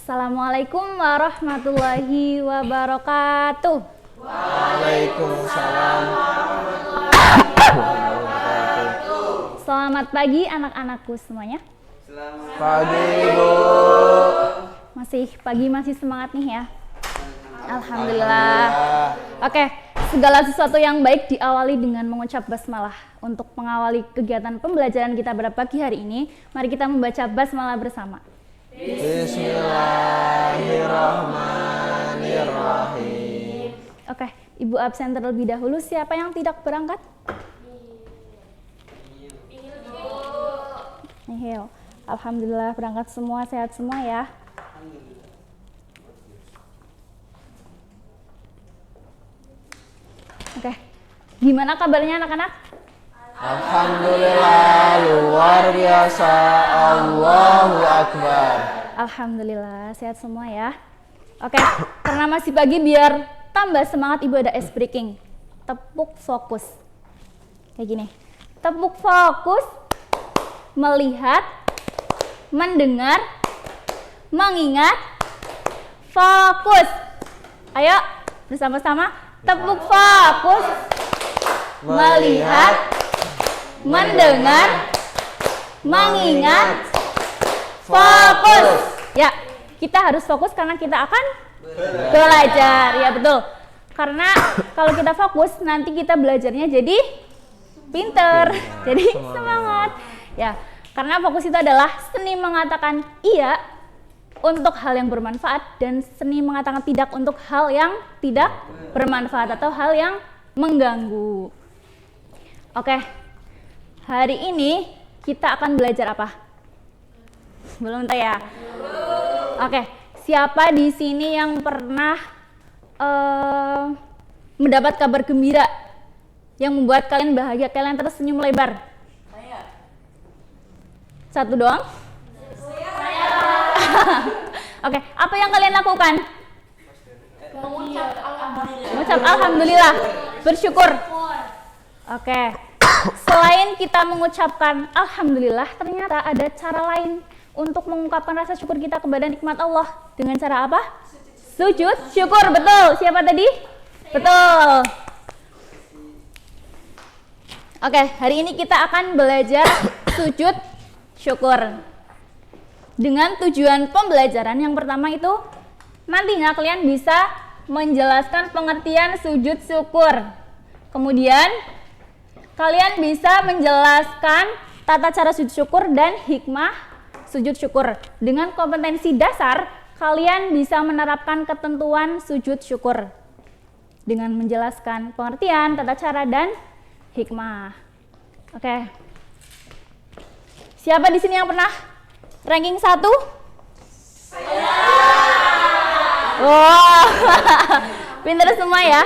Assalamualaikum warahmatullahi wabarakatuh. Waalaikumsalam. Selamat pagi anak-anakku semuanya. Selamat pagi, Bu. Masih pagi, masih semangat nih ya. Alhamdulillah. Oke, segala sesuatu yang baik diawali dengan mengucap basmalah. Untuk mengawali kegiatan pembelajaran kita pada pagi hari ini, mari kita membaca basmalah bersama. Bismillahirrahmanirrahim. Oke, Ibu absen terlebih dahulu. Siapa yang tidak berangkat? Nihil. Alhamdulillah berangkat semua, sehat semua ya. Oke, gimana kabarnya anak-anak? Alhamdulillah, luar biasa. Allahu Akbar. Alhamdulillah, sehat semua ya. Oke, karena masih pagi biar tambah semangat Ibu ada ice breaking. Tepuk fokus. Kayak gini. Tepuk fokus, melihat, mendengar, mengingat, fokus. Ayo, bersama-sama. Tepuk fokus, melihat, mendengar, mengingat, fokus. Ya, kita harus fokus karena kita akan belajar. Ya betul. Karena kalau kita fokus nanti kita belajarnya jadi pinter, jadi semangat. Ya, karena fokus itu adalah seni mengatakan iya untuk hal yang bermanfaat dan seni mengatakan tidak untuk hal yang tidak bermanfaat atau hal yang mengganggu. Oke. Hari ini kita akan belajar apa? Belum tahu ya? Oke, siapa di sini yang pernah mendapat kabar gembira yang membuat kalian bahagia, kalian tersenyum lebar? Saya. Satu doang? Saya. Oke, apa yang kalian lakukan? Mengucap alhamdulillah, bersyukur. Oke. Selain kita mengucapkan alhamdulillah, ternyata ada cara lain untuk mengungkapkan rasa syukur kita kepada nikmat Allah. Dengan cara apa? Sujud syukur, betul. Siapa tadi? Betul. Oke, hari ini kita akan belajar sujud syukur. Dengan tujuan pembelajaran yang pertama itu nantinya kalian bisa menjelaskan pengertian sujud syukur. Kemudian kalian bisa menjelaskan tata cara sujud syukur dan hikmah sujud syukur. Dengan kompetensi dasar, kalian bisa menerapkan ketentuan sujud syukur dengan menjelaskan pengertian, tata cara, dan hikmah. Oke. Siapa di sini yang pernah ranking 1? Saya. Wow. Pinter semua ya.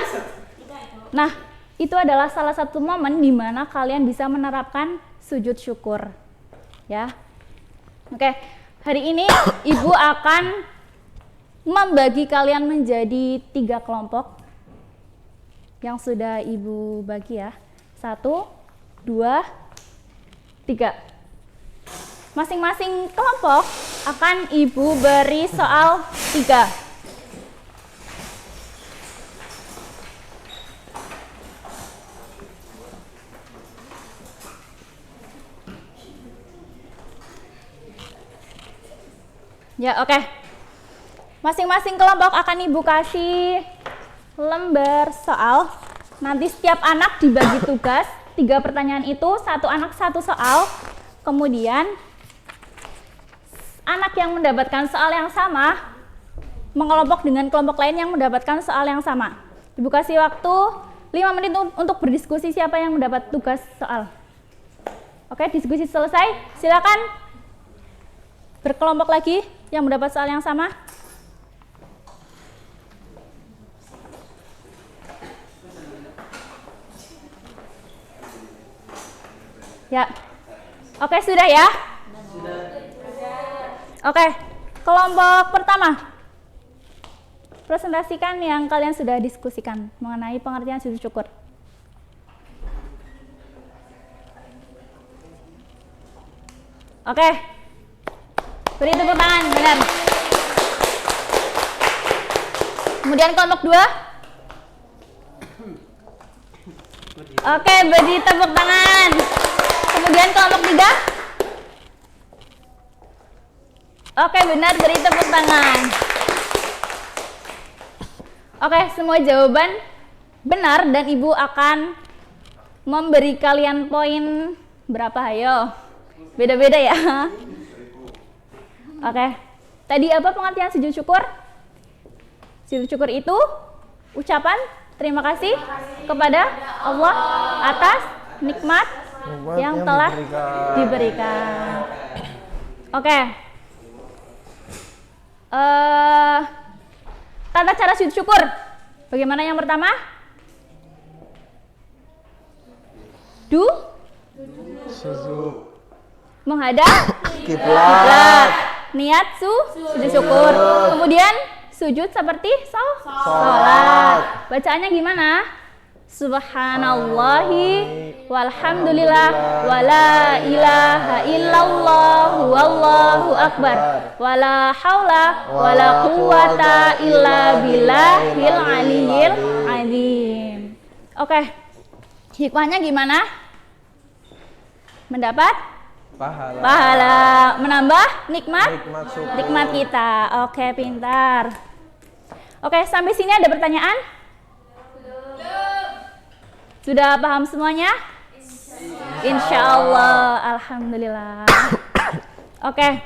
Nah, itu adalah salah satu momen di mana kalian bisa menerapkan sujud syukur. Ya. Oke, hari ini Ibu akan membagi kalian menjadi 3 kelompok yang sudah Ibu bagi ya. 1, 2, 3. Masing-masing kelompok akan Ibu beri soal 3. Ya, oke. Masing-masing kelompok akan Ibu kasih lembar soal. Nanti setiap anak dibagi tugas, 3 pertanyaan itu, 1 anak 1 soal. Kemudian anak yang mendapatkan soal yang sama mengelompok dengan kelompok lain yang mendapatkan soal yang sama. Ibu kasih waktu 5 menit untuk berdiskusi siapa yang mendapat tugas soal. Oke, diskusi selesai. Silakan berkelompok lagi yang mendapat soal yang sama. Ya. Oke, sudah ya? Sudah. Oke, kelompok pertama. Presentasikan yang kalian sudah diskusikan mengenai pengertian sujud syukur. Oke. Beri tepuk tangan, benar. Kemudian kelompok 2. Oke, beri tepuk tangan. Kemudian kelompok 3. Oke, benar, beri tepuk tangan. Oke, semua jawaban benar dan Ibu akan memberi kalian poin berapa? Ayo. Beda-beda ya. Oke. Tadi apa pengertian sujud syukur? Sujud syukur itu ucapan terima kasih kepada Allah atas nikmat yang telah diberikan. Oke. Tata cara sujud syukur. Bagaimana yang pertama? Sujud. Menghadap Kiblat. Niat sujud syukur. Kemudian sujud seperti Salat. salat. Bacaannya gimana? Subhanallahi walhamdulillah wala ilaha illallah wallahu akbar wala haula wala quwata illa billahil aliyil azim. Oke. Hikmahnya gimana? Mendapat pahala, menambah nikmat kita. Oke, pintar. Oke, sampai sini ada pertanyaan? Sudah paham semuanya? Insya Allah, alhamdulillah. Oke.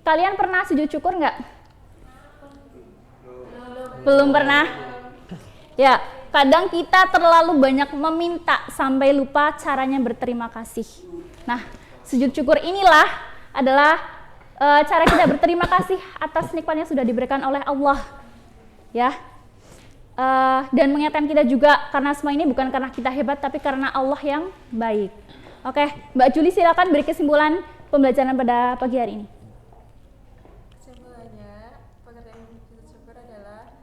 Kalian pernah sujud syukur nggak? Belum pernah? Ya, kadang kita terlalu banyak meminta sampai lupa caranya berterima kasih. Nah, sujud syukur inilah adalah cara kita berterima kasih atas nikmat yang sudah diberikan oleh Allah. Ya. Dan mengingatkan kita juga karena semua ini bukan karena kita hebat tapi karena Allah yang baik. Oke, Mbak Juli silakan beri kesimpulan pembelajaran pada pagi hari ini. Kesimpulannya, pengertian sujud syukur adalah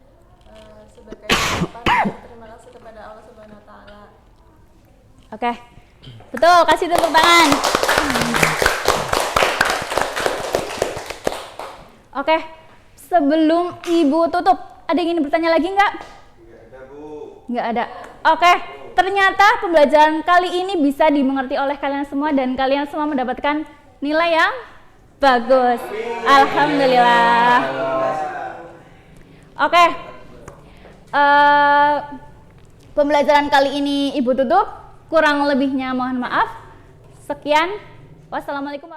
sebagai ungkapan terima kasih kepada Allah Subhanahu wa taala. Oke. Betul, kasih tepuk tangan. Oke. Sebelum Ibu tutup, ada yang ingin bertanya lagi nggak? Nggak ada. Oke, ternyata pembelajaran kali ini bisa dimengerti oleh kalian semua dan kalian semua mendapatkan nilai yang bagus. Alhamdulillah. Oke. Pembelajaran kali ini Ibu tutup. Kurang lebihnya mohon maaf. Sekian. Wassalamualaikum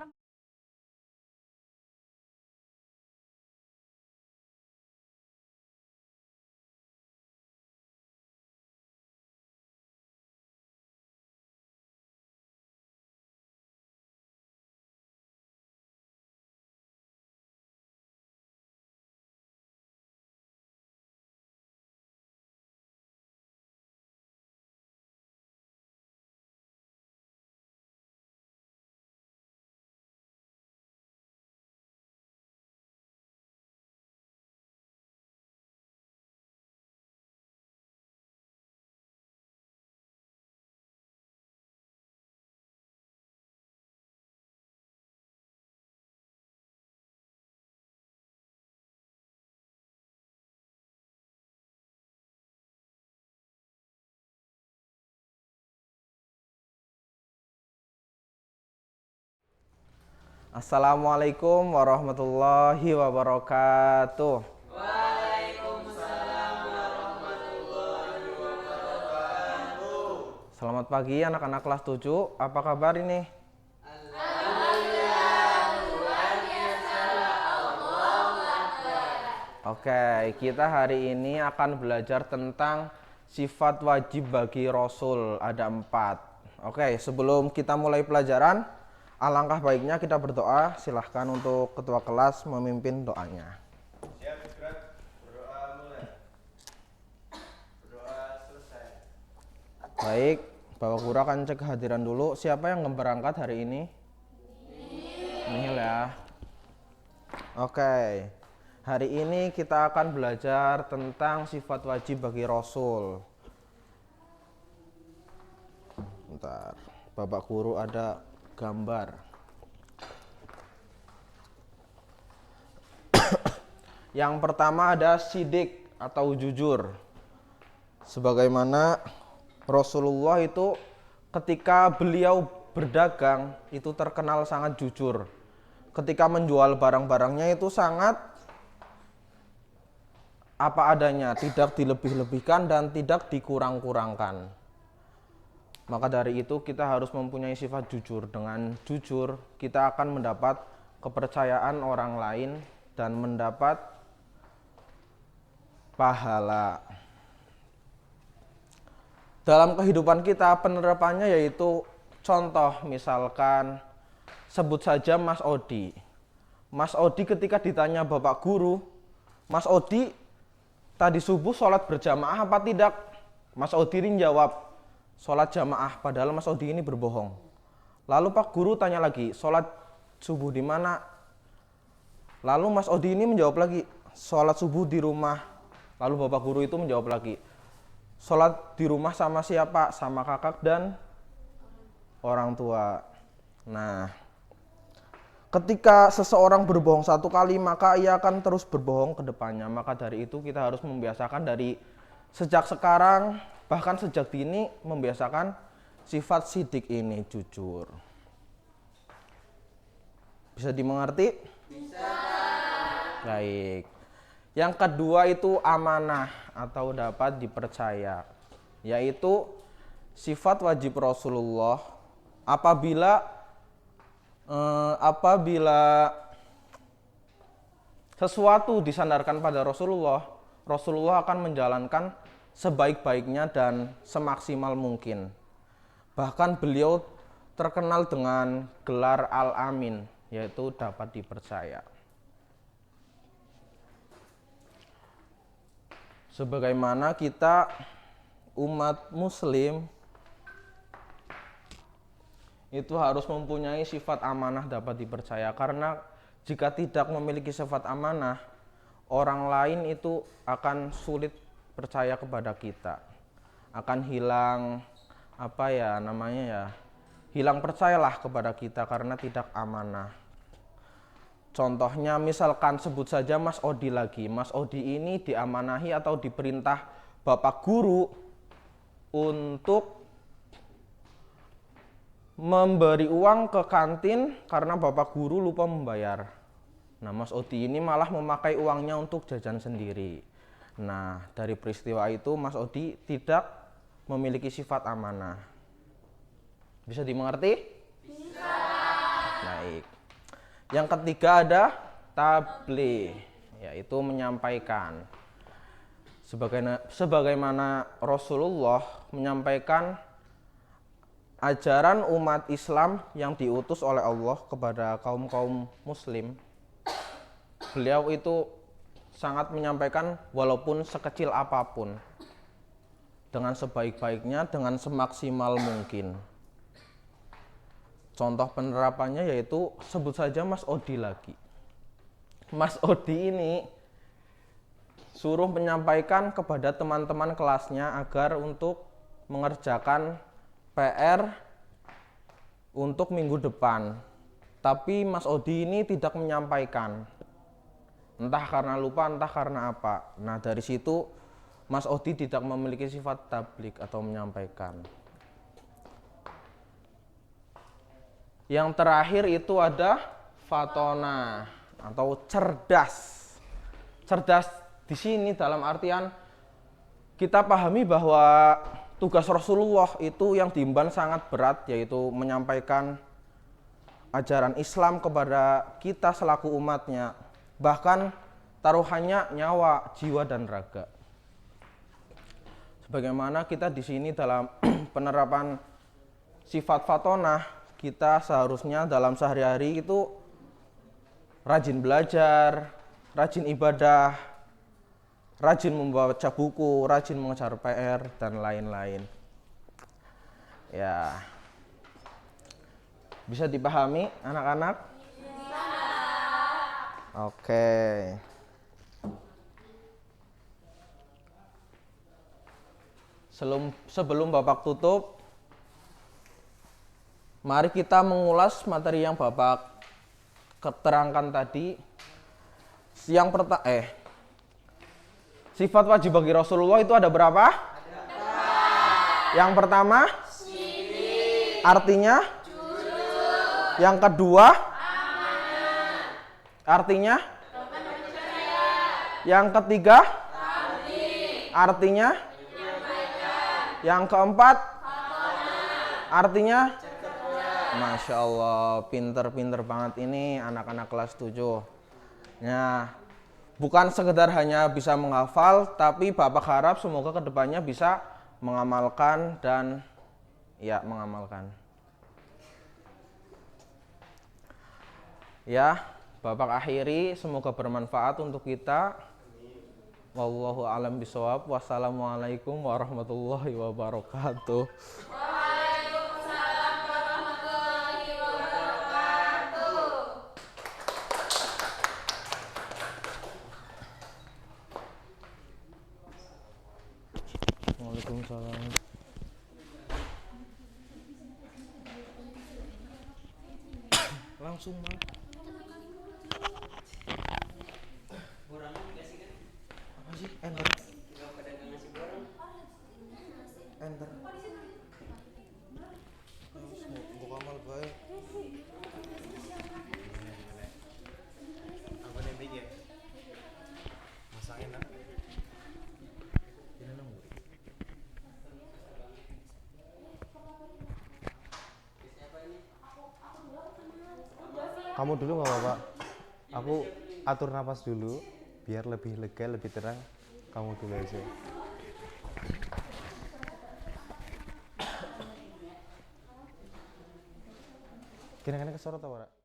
warahmatullahi wabarakatuh. Assalamualaikum warahmatullahi wabarakatuh. Selamat pagi anak-anak kelas 7. Apa kabar ini? Oke, kita hari ini akan belajar tentang sifat wajib bagi Rasul. Ada 4. Oke, sebelum kita mulai pelajaran, alangkah baiknya kita berdoa. Silahkan untuk ketua kelas memimpin doanya. Siap, gerak. Berdoa mulai. Berdoa selesai. Baik, Bapak Guru akan cek kehadiran dulu. Siapa yang berangkat hari ini? Nihil ya. Oke, hari ini kita akan belajar tentang sifat wajib bagi Rasul. Bentar, Bapak Guru ada gambar. Yang pertama ada sidik atau jujur. Sebagaimana Rasulullah itu ketika beliau berdagang itu terkenal sangat jujur. Ketika menjual barang-barangnya itu sangat apa adanya, tidak dilebih-lebihkan dan tidak dikurang-kurangkan. Maka dari itu kita harus mempunyai sifat jujur. Dengan jujur kita akan mendapat kepercayaan orang lain dan mendapat pahala. Dalam kehidupan kita penerapannya yaitu contoh misalkan sebut saja Mas Odi. Mas Odi ketika ditanya Bapak Guru, Mas Odi tadi subuh sholat berjamaah apa tidak? Mas Odi ini jawab, sholat jamaah, padahal Mas Odi ini berbohong. Lalu Pak Guru tanya lagi, sholat subuh di mana? Lalu Mas Odi ini menjawab lagi, sholat subuh di rumah. Lalu Bapak Guru itu menjawab lagi, sholat di rumah sama siapa? Sama kakak dan orang tua. Nah, ketika seseorang berbohong satu kali, maka ia akan terus berbohong ke depannya. Maka dari itu kita harus membiasakan dari sejak sekarang, bahkan sejak dini membiasakan sifat sidik ini, jujur. Bisa dimengerti? Bisa. Baik. Yang kedua itu amanah atau dapat dipercaya, yaitu sifat wajib Rasulullah apabila sesuatu disandarkan pada Rasulullah, Rasulullah akan menjalankan sebaik-baiknya dan semaksimal mungkin. Bahkan beliau terkenal dengan gelar Al-Amin, yaitu dapat dipercaya. Sebagaimana kita umat muslim itu harus mempunyai sifat amanah dapat dipercaya, karena jika tidak memiliki sifat amanah, orang lain itu akan sulit percaya kepada kita, akan hilang hilang percayalah kepada kita karena tidak amanah. Contohnya misalkan sebut saja Mas Odi lagi. Mas Odi ini diamanahi atau diperintah Bapak Guru untuk memberi uang ke kantin karena Bapak Guru lupa membayar. Nah, Mas Odi ini malah memakai uangnya untuk jajan sendiri. Nah, dari peristiwa itu Mas Odi tidak memiliki sifat amanah. Bisa dimengerti? Bisa. Baik. Yang ketiga ada tabligh, yaitu menyampaikan. Sebagaimana Rasulullah menyampaikan ajaran umat Islam yang diutus oleh Allah kepada kaum-kaum muslim, beliau itu sangat menyampaikan walaupun sekecil apapun, dengan sebaik-baiknya, dengan semaksimal mungkin. Contoh penerapannya yaitu sebut saja Mas Odi lagi. Mas Odi ini suruh menyampaikan kepada teman-teman kelasnya agar untuk mengerjakan PR untuk minggu depan. Tapi Mas Odi ini tidak menyampaikan. Entah karena lupa, entah karena apa. Nah, dari situ Mas Odi tidak memiliki sifat tabligh atau menyampaikan. Yang terakhir itu ada fatona atau cerdas. Cerdas di sini dalam artian kita pahami bahwa tugas Rasulullah itu yang diemban sangat berat, yaitu menyampaikan ajaran Islam kepada kita selaku umatnya, bahkan taruhannya nyawa, jiwa dan raga. Sebagaimana kita di sini dalam penerapan sifat fatonah, kita seharusnya dalam sehari-hari itu rajin belajar, rajin ibadah, rajin membaca buku, rajin mengejar PR, dan lain-lain. Ya, bisa dipahami anak-anak? Bisa. Oke. Sebelum Bapak tutup, mari kita mengulas materi yang Bapak keterangkan tadi. Sifat wajib bagi Rasulullah itu ada berapa? Yang pertama, artinya yang kedua, artinya yang ketiga, artinya yang keempat, artinya Masya Allah, pinter-pinter banget ini anak-anak kelas 7. Nah, bukan sekedar hanya bisa menghafal, tapi Bapak harap semoga kedepannya bisa mengamalkan dan ya mengamalkan. Ya, Bapak akhiri, semoga bermanfaat untuk kita. Wallahu a'lam bishawab. Wassalamualaikum warahmatullahi wabarakatuh. Waalaikumsalam. Langsung Bang. Apa sih? Enter. Enter. Buka amal baik. Apa nih biji? Masangin lah. Kamu dulu nggak apa-apa. Aku atur napas dulu biar lebih lega, lebih tenang. Kamu dulu aja. Kira-kira kesorot apa, Ra?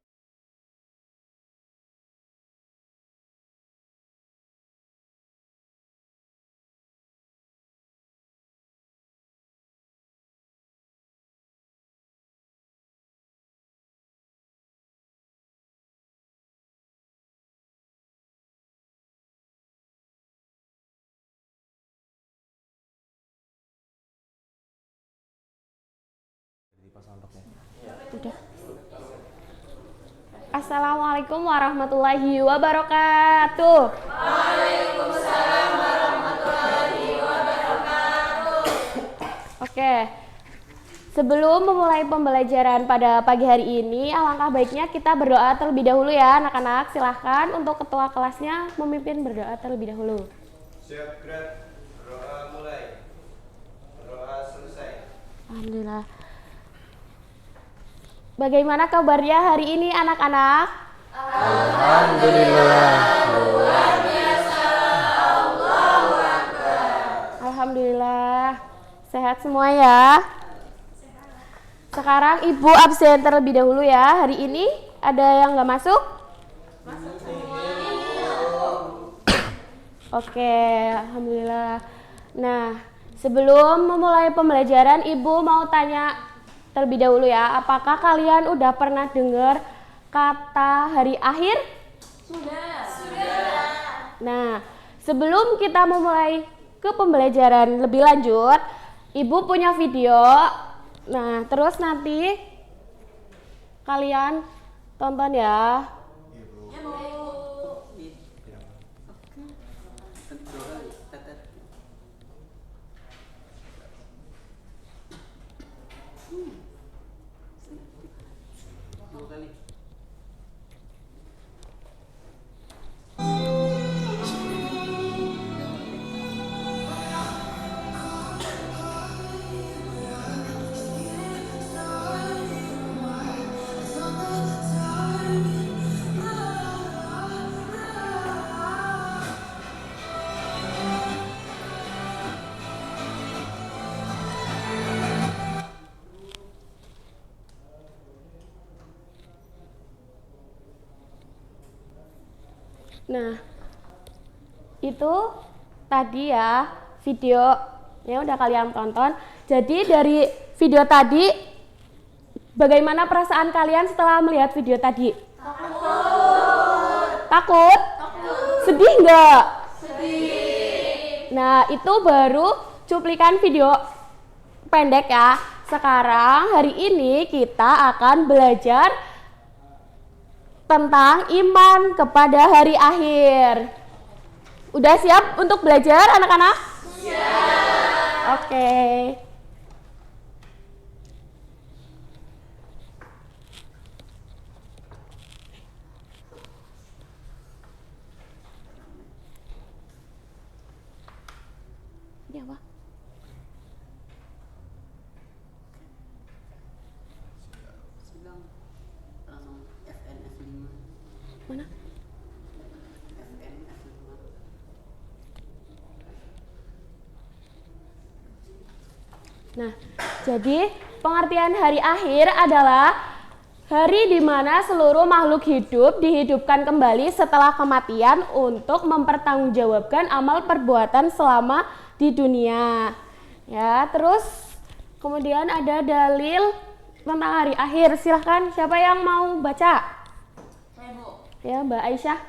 Udah. Assalamualaikum warahmatullahi wabarakatuh. Waalaikumsalam warahmatullahi wabarakatuh. Oke. Sebelum memulai pembelajaran pada pagi hari ini, alangkah baiknya kita berdoa terlebih dahulu ya anak-anak. Silahkan untuk ketua kelasnya memimpin berdoa terlebih dahulu. Siap, gerak. Berdoa mulai. Berdoa selesai. Alhamdulillah. Bagaimana kabarnya hari ini anak-anak? Alhamdulillah. Alhamdulillah. Sehat semua ya? Sekarang Ibu absen terlebih dahulu ya. Hari ini ada yang nggak masuk? Masuk semua. Oke, Alhamdulillah. Nah, sebelum memulai pembelajaran, Ibu mau tanya terlebih dahulu ya, apakah kalian udah pernah dengar kata hari akhir? Sudah. Nah, sebelum kita memulai ke pembelajaran lebih lanjut, Ibu punya video. Nah, terus nanti kalian tonton ya. Nah, itu tadi ya videonya udah kalian tonton. Jadi dari video tadi, bagaimana perasaan kalian setelah melihat video tadi? Takut? Sedih nggak? Sedih. Nah, itu baru cuplikan video pendek ya. Sekarang hari ini kita akan belajar tentang iman kepada hari akhir. Udah siap untuk belajar anak-anak? Siap. Oke. Ini apa? Mana? Nah, jadi pengertian hari akhir adalah hari di mana seluruh makhluk hidup dihidupkan kembali setelah kematian untuk mempertanggungjawabkan amal perbuatan selama di dunia. Ya, terus kemudian ada dalil tentang hari akhir. Silahkan, siapa yang mau baca? Ya, Mbak Aisyah.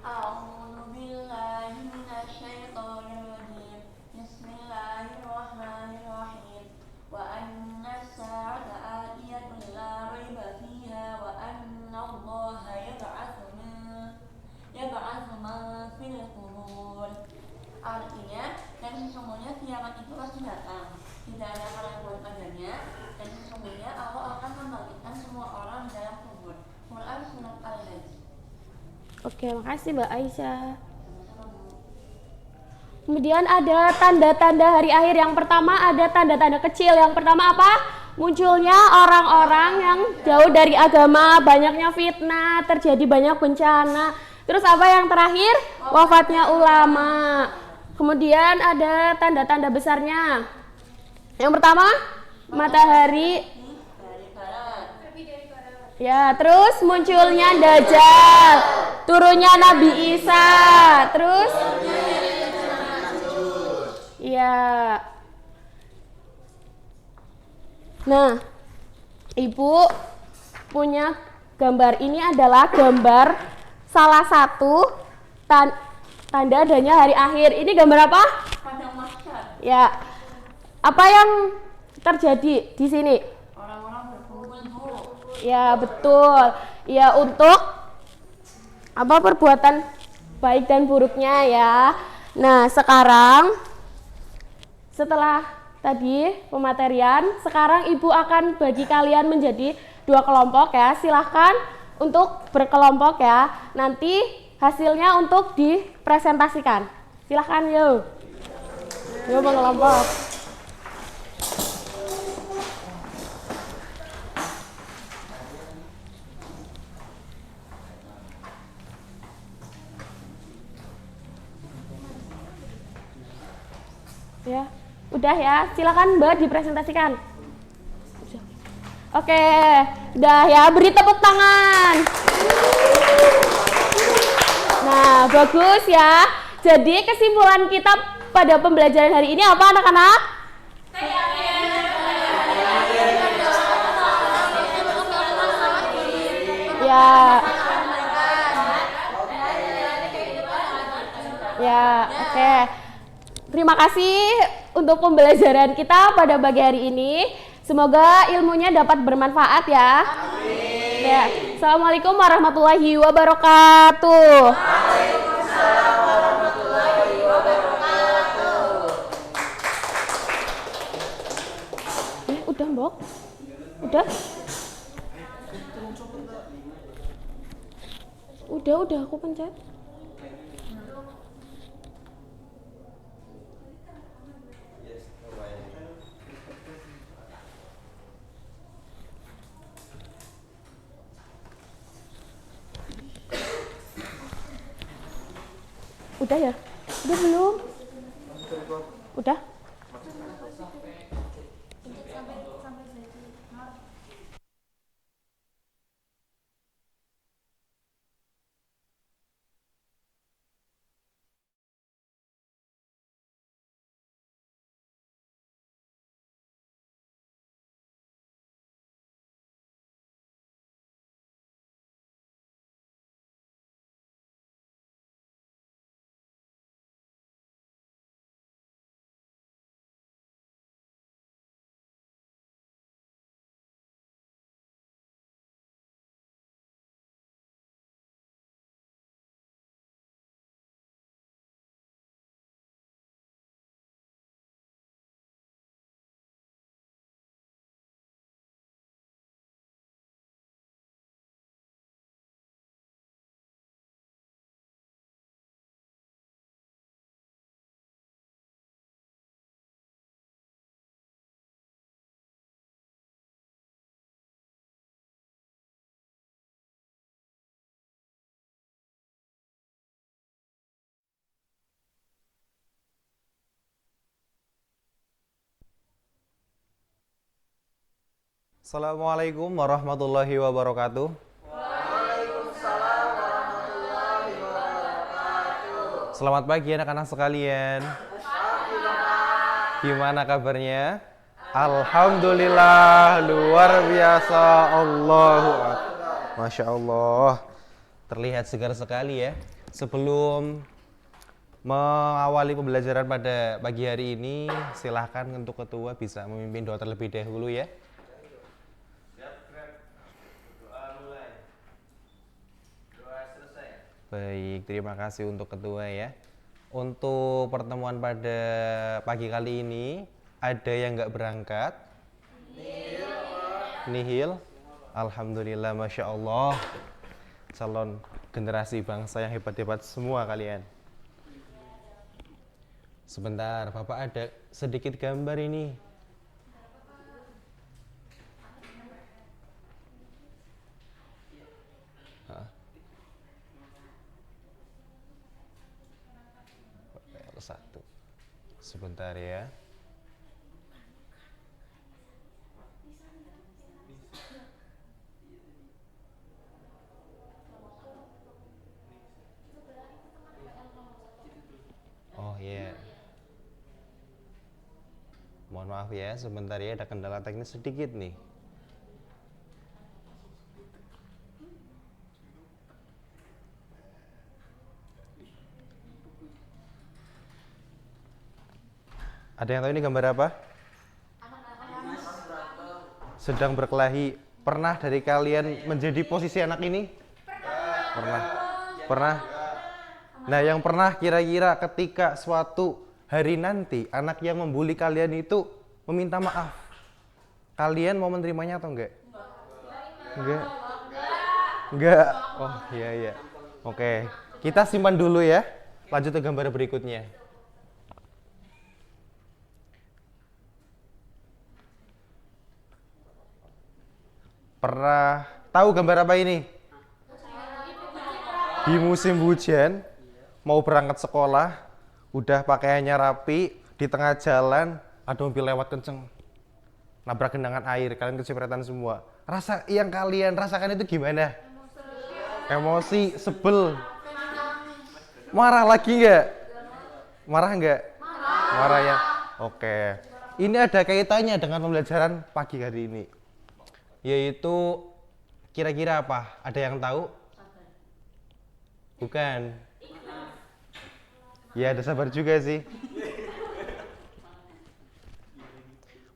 A'udzu billahi minasyaitonir rajim. Bismillahirrahmanirrahim. Wa anna as-sa'ata atiyatun la raiba fiha wa anna Allaha yab'atsu man fil qubur. Artinya, dan sesungguhnya kiamat itu pasti datang. Tidak ada keraguan padanya, dan sesungguhnya Allah akan membangkitkan semua orang di dalam kubur. Quran surat Al-Hajj. Oke, makasih Mbak Aisyah. Kemudian ada tanda-tanda hari akhir. Yang pertama ada tanda-tanda kecil. Yang pertama apa? Munculnya orang-orang yang jauh dari agama, banyaknya fitnah, terjadi banyak bencana. Terus apa yang terakhir? Wafatnya ulama. Kemudian ada tanda-tanda besarnya. Yang pertama, matahari. Ya, terus munculnya Dajjal, turunnya Nabi Isa, terus ya. Nah, Ibu punya gambar ini adalah gambar salah satu tanda adanya hari akhir. Ini gambar apa? Ya. Apa yang terjadi di sini? Ya, betul. Ya, untuk apa perbuatan baik dan buruknya ya. Nah, sekarang setelah tadi pematerian, sekarang Ibu akan bagi kalian menjadi 2 kelompok ya. Silahkan untuk berkelompok ya. Nanti hasilnya untuk dipresentasikan. Silahkan yuk. Yuk berkelompok. Ya, udah ya. Silakan Mbak dipresentasikan. Oke, udah ya. Beri tepuk tangan. Nah, bagus ya. Jadi kesimpulan kita pada pembelajaran hari ini apa anak-anak? Ya. Ya, oke. Terima kasih untuk pembelajaran kita pada pagi hari ini. Semoga ilmunya dapat bermanfaat ya. Amin. Ya. Assalamualaikum warahmatullahi wabarakatuh. Waalaikumsalam warahmatullahi wabarakatuh. Udah, Mbok? Udah? Udah aku pencet. Udah ya? Udah belum? Udah? Assalamualaikum warahmatullahi wabarakatuh. Selamat pagi anak-anak sekalian. Gimana kabarnya? Alhamdulillah, luar biasa. Allahu Akbar. Masya Allah. Terlihat segar sekali ya. Sebelum mengawali pembelajaran pada pagi hari ini, silahkan untuk ketua bisa memimpin doa terlebih dahulu ya. Siap, gerak. Doa mulai. Doa selesai. Baik, terima kasih untuk ketua ya. Untuk pertemuan pada pagi kali ini, ada yang nggak berangkat? Nihil. Alhamdulillah, Masya Allah. Calon generasi bangsa yang hebat-hebat semua kalian. Sebentar, Bapak ada sedikit gambar ini. Satu. Sebentar ya. Oh iya. Mohon maaf ya, sebentar ya, ada kendala teknis sedikit nih. Ada yang tahu ini gambar apa? Sedang berkelahi. Pernah dari kalian menjadi posisi anak ini? Pernah. Pernah? Nah, yang pernah kira-kira ketika suatu hari nanti anak yang membuli kalian itu meminta maaf, kalian mau menerimanya atau enggak? Enggak. Enggak. Oh, iya iya. Oke, kita simpan dulu ya. Lanjut ke gambar berikutnya. Pernah tahu gambar apa ini? Di musim hujan, mau berangkat sekolah, udah pakaiannya rapi, di tengah jalan ada mobil lewat kenceng, nabrak genangan air, kalian kecipratan semua. Rasa yang kalian rasakan itu gimana? Emosi, sebel, marah lagi nggak? Marah nggak? Marah ya. Oke. Ini ada kaitannya dengan pembelajaran pagi hari ini. Yaitu kira-kira apa? Ada yang tahu? Bukan. Ya, ada sabar juga sih.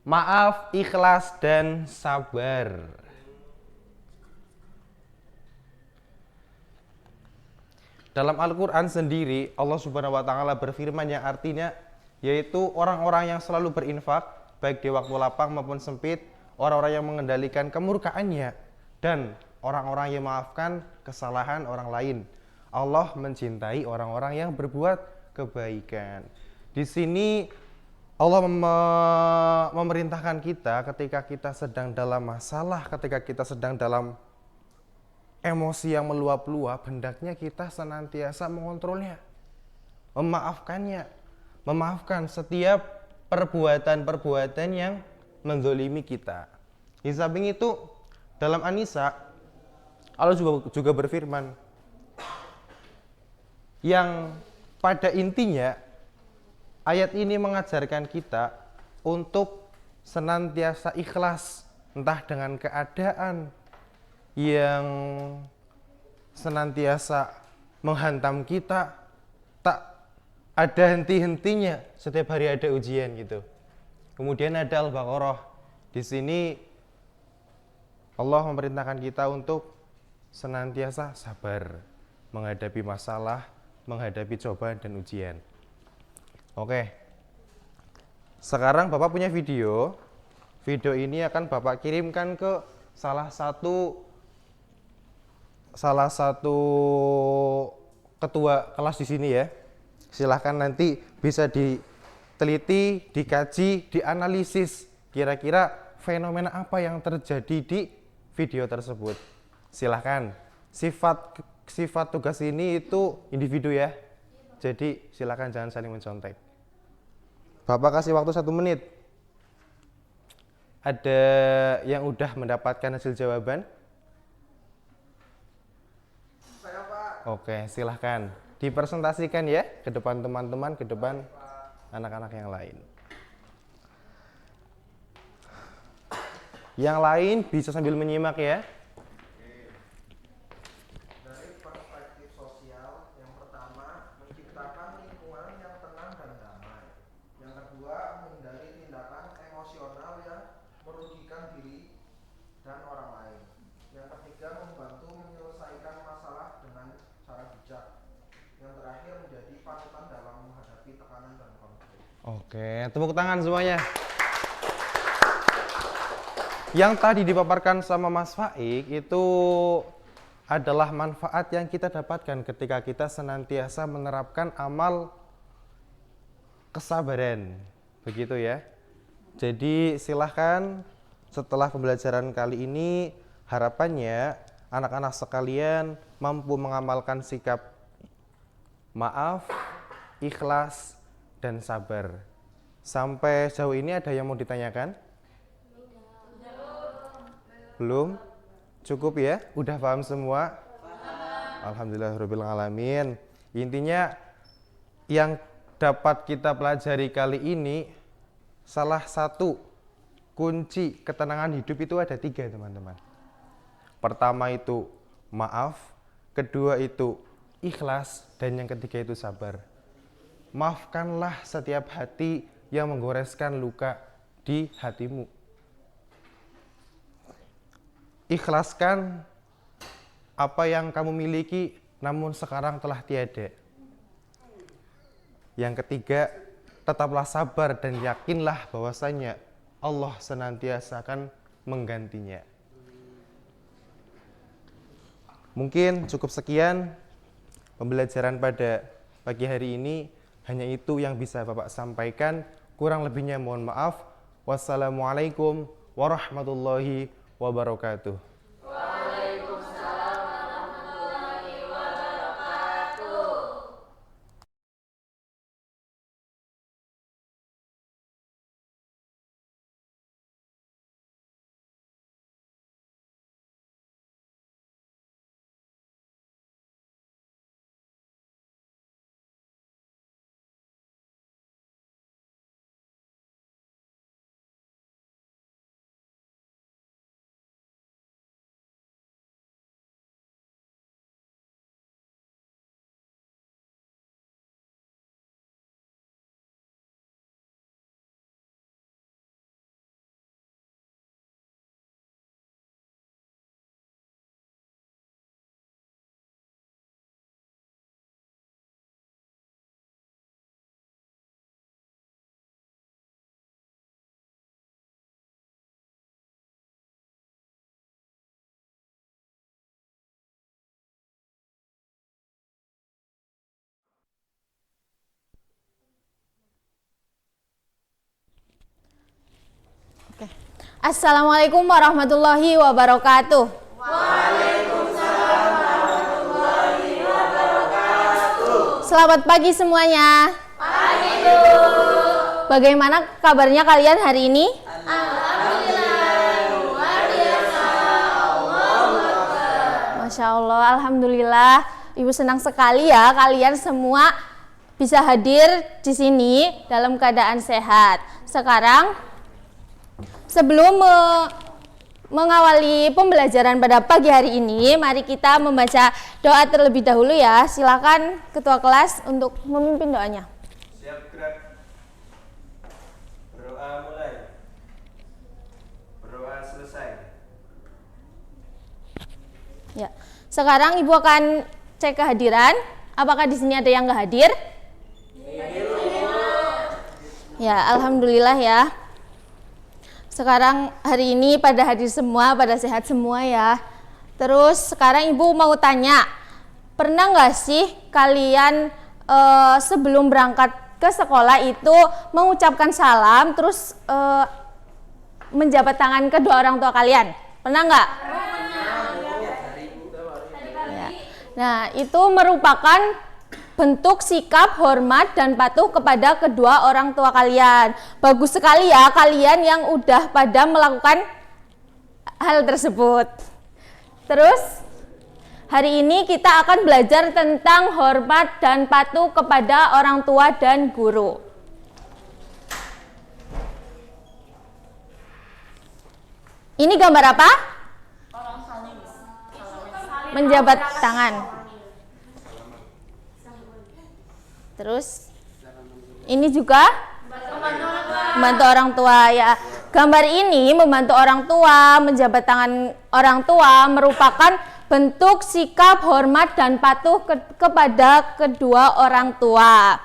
Maaf, ikhlas, dan sabar. Dalam Al-Quran sendiri, Allah Subhanahu wa Ta'ala berfirman yang artinya yaitu orang-orang yang selalu berinfak, baik di waktu lapang maupun sempit, orang-orang yang mengendalikan kemurkaannya, dan orang-orang yang memaafkan kesalahan orang lain. Allah mencintai orang-orang yang berbuat kebaikan. Di sini Allah memerintahkan kita ketika kita sedang dalam masalah, ketika kita sedang dalam emosi yang meluap-luap, hendaknya kita senantiasa mengontrolnya, memaafkannya, memaafkan setiap perbuatan-perbuatan yang menzolimi kita. Di samping itu, dalam An-Nisa, Allah juga berfirman, yang pada intinya ayat ini mengajarkan kita untuk senantiasa ikhlas, entah dengan keadaan yang senantiasa menghantam kita, tak ada henti-hentinya, setiap hari ada ujian gitu. Kemudian ada Al-Baqarah. Di sini Allah memerintahkan kita untuk senantiasa sabar menghadapi masalah, menghadapi cobaan dan ujian. Oke. Sekarang Bapak punya video. Video ini akan Bapak kirimkan ke salah satu ketua kelas di sini ya. Silahkan nanti bisa diteliti, dikaji, dianalisis kira-kira fenomena apa yang terjadi di video tersebut. Silahkan. Sifat tugas ini itu individu ya. Jadi silahkan jangan saling mencontek. Bapak kasih waktu 1 menit. ada yang udah mendapatkan hasil jawaban? Saya Pak. Oke, silahkan dipresentasikan ya ke depan teman-teman, ke depan anak-anak yang lain. Yang lain bisa sambil menyimak ya. Dari perspektif sosial, yang pertama menciptakan lingkungan yang tenang dan damai. Yang kedua menghindari tindakan emosional yang merugikan diri dan orang lain. Yang ketiga membantu menyelesaikan masalah dengan cara bijak. Yang terakhir menjadi panutan dalam menghadapi tekanan dan konflik. Oke, tepuk tangan semuanya. Yang tadi dipaparkan sama Mas Faik itu adalah manfaat yang kita dapatkan ketika kita senantiasa menerapkan amal kesabaran. Begitu ya. Jadi silahkan setelah pembelajaran kali ini harapannya anak-anak sekalian mampu mengamalkan sikap maaf, ikhlas, dan sabar. Sampai jauh ini ada yang mau ditanyakan? Belum? Cukup ya? Udah paham semua? Alhamdulillahirabbil alamin. Intinya yang dapat kita pelajari kali ini, salah satu kunci ketenangan hidup itu ada 3 teman-teman. Pertama itu maaf, kedua itu ikhlas, dan yang ketiga itu sabar. Maafkanlah setiap hati yang menggoreskan luka di hatimu. Ikhlaskan apa yang kamu miliki namun sekarang telah tiada. Yang ketiga, tetaplah sabar dan yakinlah bahwasanya Allah senantiasa akan menggantinya. Mungkin cukup sekian pembelajaran pada pagi hari ini. Hanya itu yang bisa Bapak sampaikan. Kurang lebihnya mohon maaf. Wassalamualaikum warahmatullahi wabarakatuh. Waalaikumsalam warahmatullahi wabarakatuh. Assalamualaikum warahmatullahi wabarakatuh. Waalaikumsalam warahmatullahi wabarakatuh. Selamat pagi semuanya. Pagi, Bu. Bagaimana kabarnya kalian hari ini? Alhamdulillah, luar biasa. Allahu Akbar. Masya Allah, alhamdulillah. Ibu senang sekali ya kalian semua bisa hadir di sini dalam keadaan sehat. Sekarang sebelum mengawali pembelajaran pada pagi hari ini, mari kita membaca doa terlebih dahulu ya. Silakan ketua kelas untuk memimpin doanya. Siap gerak. Berdoa mulai. Berdoa selesai. Ya. Sekarang Ibu akan cek kehadiran. Apakah di sini ada yang nggak hadir? Ya, alhamdulillah ya. Sekarang hari ini pada hadir semua, pada sehat semua ya. Terus sekarang Ibu mau tanya, pernah nggak sih kalian sebelum berangkat ke sekolah itu mengucapkan salam terus menjabat tangan kedua orang tua kalian? Pernah nggak? Ya. Nah, itu merupakan bentuk sikap hormat dan patuh kepada kedua orang tua kalian. Bagus sekali ya kalian yang udah pada melakukan hal tersebut. Terus hari ini kita akan belajar tentang hormat dan patuh kepada orang tua dan guru. Ini gambar apa? Orang saling Menjabat tangan. Terus ini juga membantu orang tua ya. Gambar ini membantu orang tua, menjabat tangan orang tua merupakan bentuk sikap hormat dan patuh kepada kedua orang tua.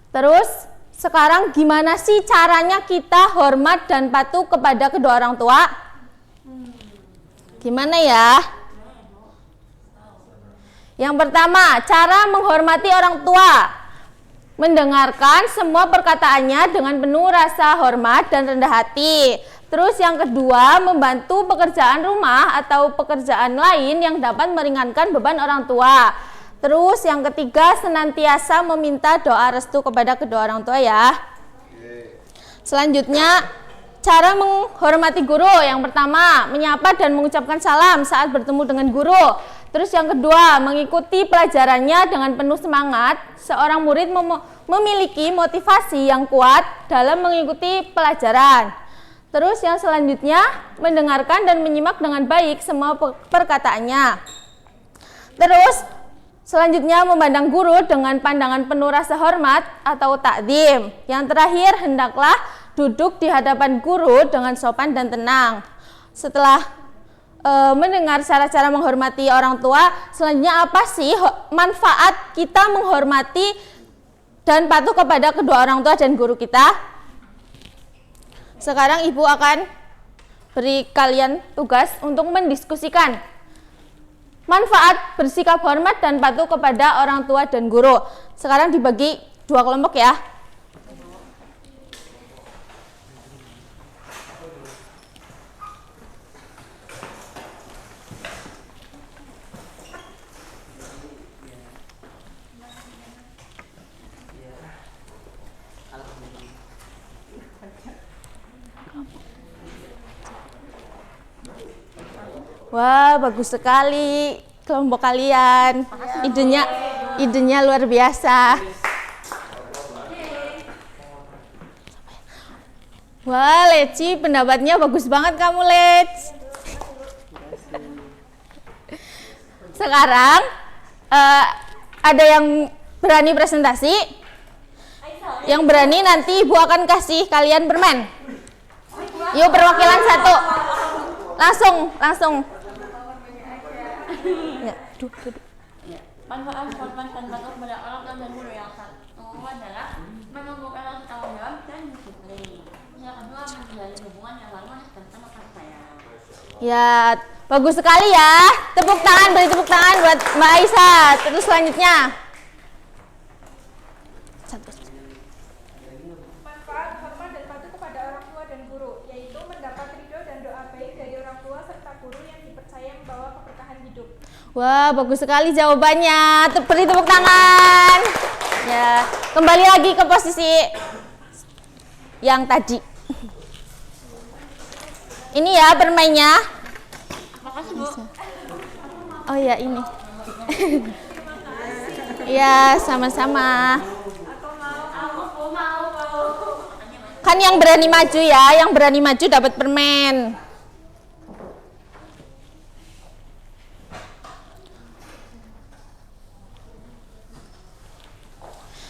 Terus sekarang gimana sih caranya kita hormat dan patuh kepada kedua orang tua? Gimana ya? Yang pertama, cara menghormati orang tua. Mendengarkan semua perkataannya dengan penuh rasa hormat dan rendah hati. Terus yang kedua, membantu pekerjaan rumah atau pekerjaan lain yang dapat meringankan beban orang tua. Terus yang ketiga, senantiasa meminta doa restu kepada kedua orang tua ya. Selanjutnya, cara menghormati guru. Yang pertama, menyapa dan mengucapkan salam saat bertemu dengan guru. Terus yang kedua, mengikuti pelajarannya dengan penuh semangat. Seorang murid memiliki motivasi yang kuat dalam mengikuti pelajaran. Terus yang selanjutnya, mendengarkan dan menyimak dengan baik semua perkataannya. Terus selanjutnya, memandang guru dengan pandangan penuh rasa hormat atau takdim. Yang terakhir, hendaklah duduk di hadapan guru dengan sopan dan tenang. Setelah mendengar cara-cara menghormati orang tua, selanjutnya apa sih manfaat kita menghormati dan patuh kepada kedua orang tua dan guru kita? Sekarang ibu akan beri kalian tugas untuk mendiskusikan manfaat bersikap hormat dan patuh kepada orang tua dan guru. Sekarang dibagi 2 kelompok ya. Wah, bagus sekali kelompok kalian. Idenya luar biasa. Wah, Leci, pendapatnya bagus banget kamu, Lec. Sekarang ada yang berani presentasi? Yang berani nanti ibu akan kasih kalian permen. Yuk, perwakilan 1. Langsung. Ya, duduk. manfaat hormat dan patuh kepada orang tua dan guru. Yang satu adalah menumbuhkan rasa tanggung jawab dan disiplin. Yang kedua, menjalin hubungan yang harmonis dan penuh kasih sayang. Ya, bagus sekali ya. Tepuk tangan, beri tepuk tangan buat Mbak Aisyah. Terus selanjutnya. Manfaat hormat dan patuh kepada orang tua dan guru, yaitu mendapat ridho dan doa baik dari orang tua serta guru yang dipercaya membawa keberkahan hidup. Wah, bagus sekali jawabannya. Beri tepuk tangan. Ya, kembali lagi ke posisi yang tadi. Ini ya permainnya. Makasih, Bu. Oh ya, ini. Ya, sama-sama. Kan yang berani maju ya, yang berani maju dapat permen.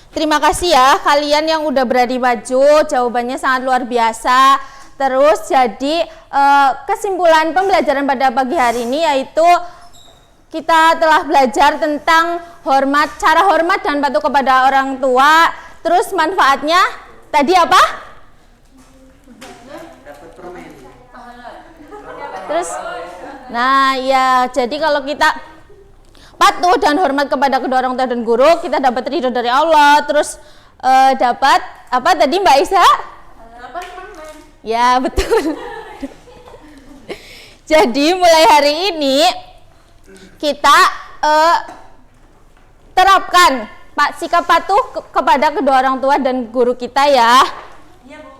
Terima kasih ya kalian yang udah berani maju, jawabannya sangat luar biasa. Terus jadi kesimpulan pembelajaran pada pagi hari ini yaitu kita telah belajar tentang cara hormat dan patuh kepada orang tua. Terus manfaatnya tadi apa? Terus, nah ya, jadi kalau kita patuh dan hormat kepada kedua orang tua dan guru, kita dapat ridho dari Allah. Terus dapat apa tadi Mbak Isa? Ya betul. Jadi mulai hari ini kita terapkan sikap patuh kepada kedua orang tua dan guru kita ya. Iya, Bu.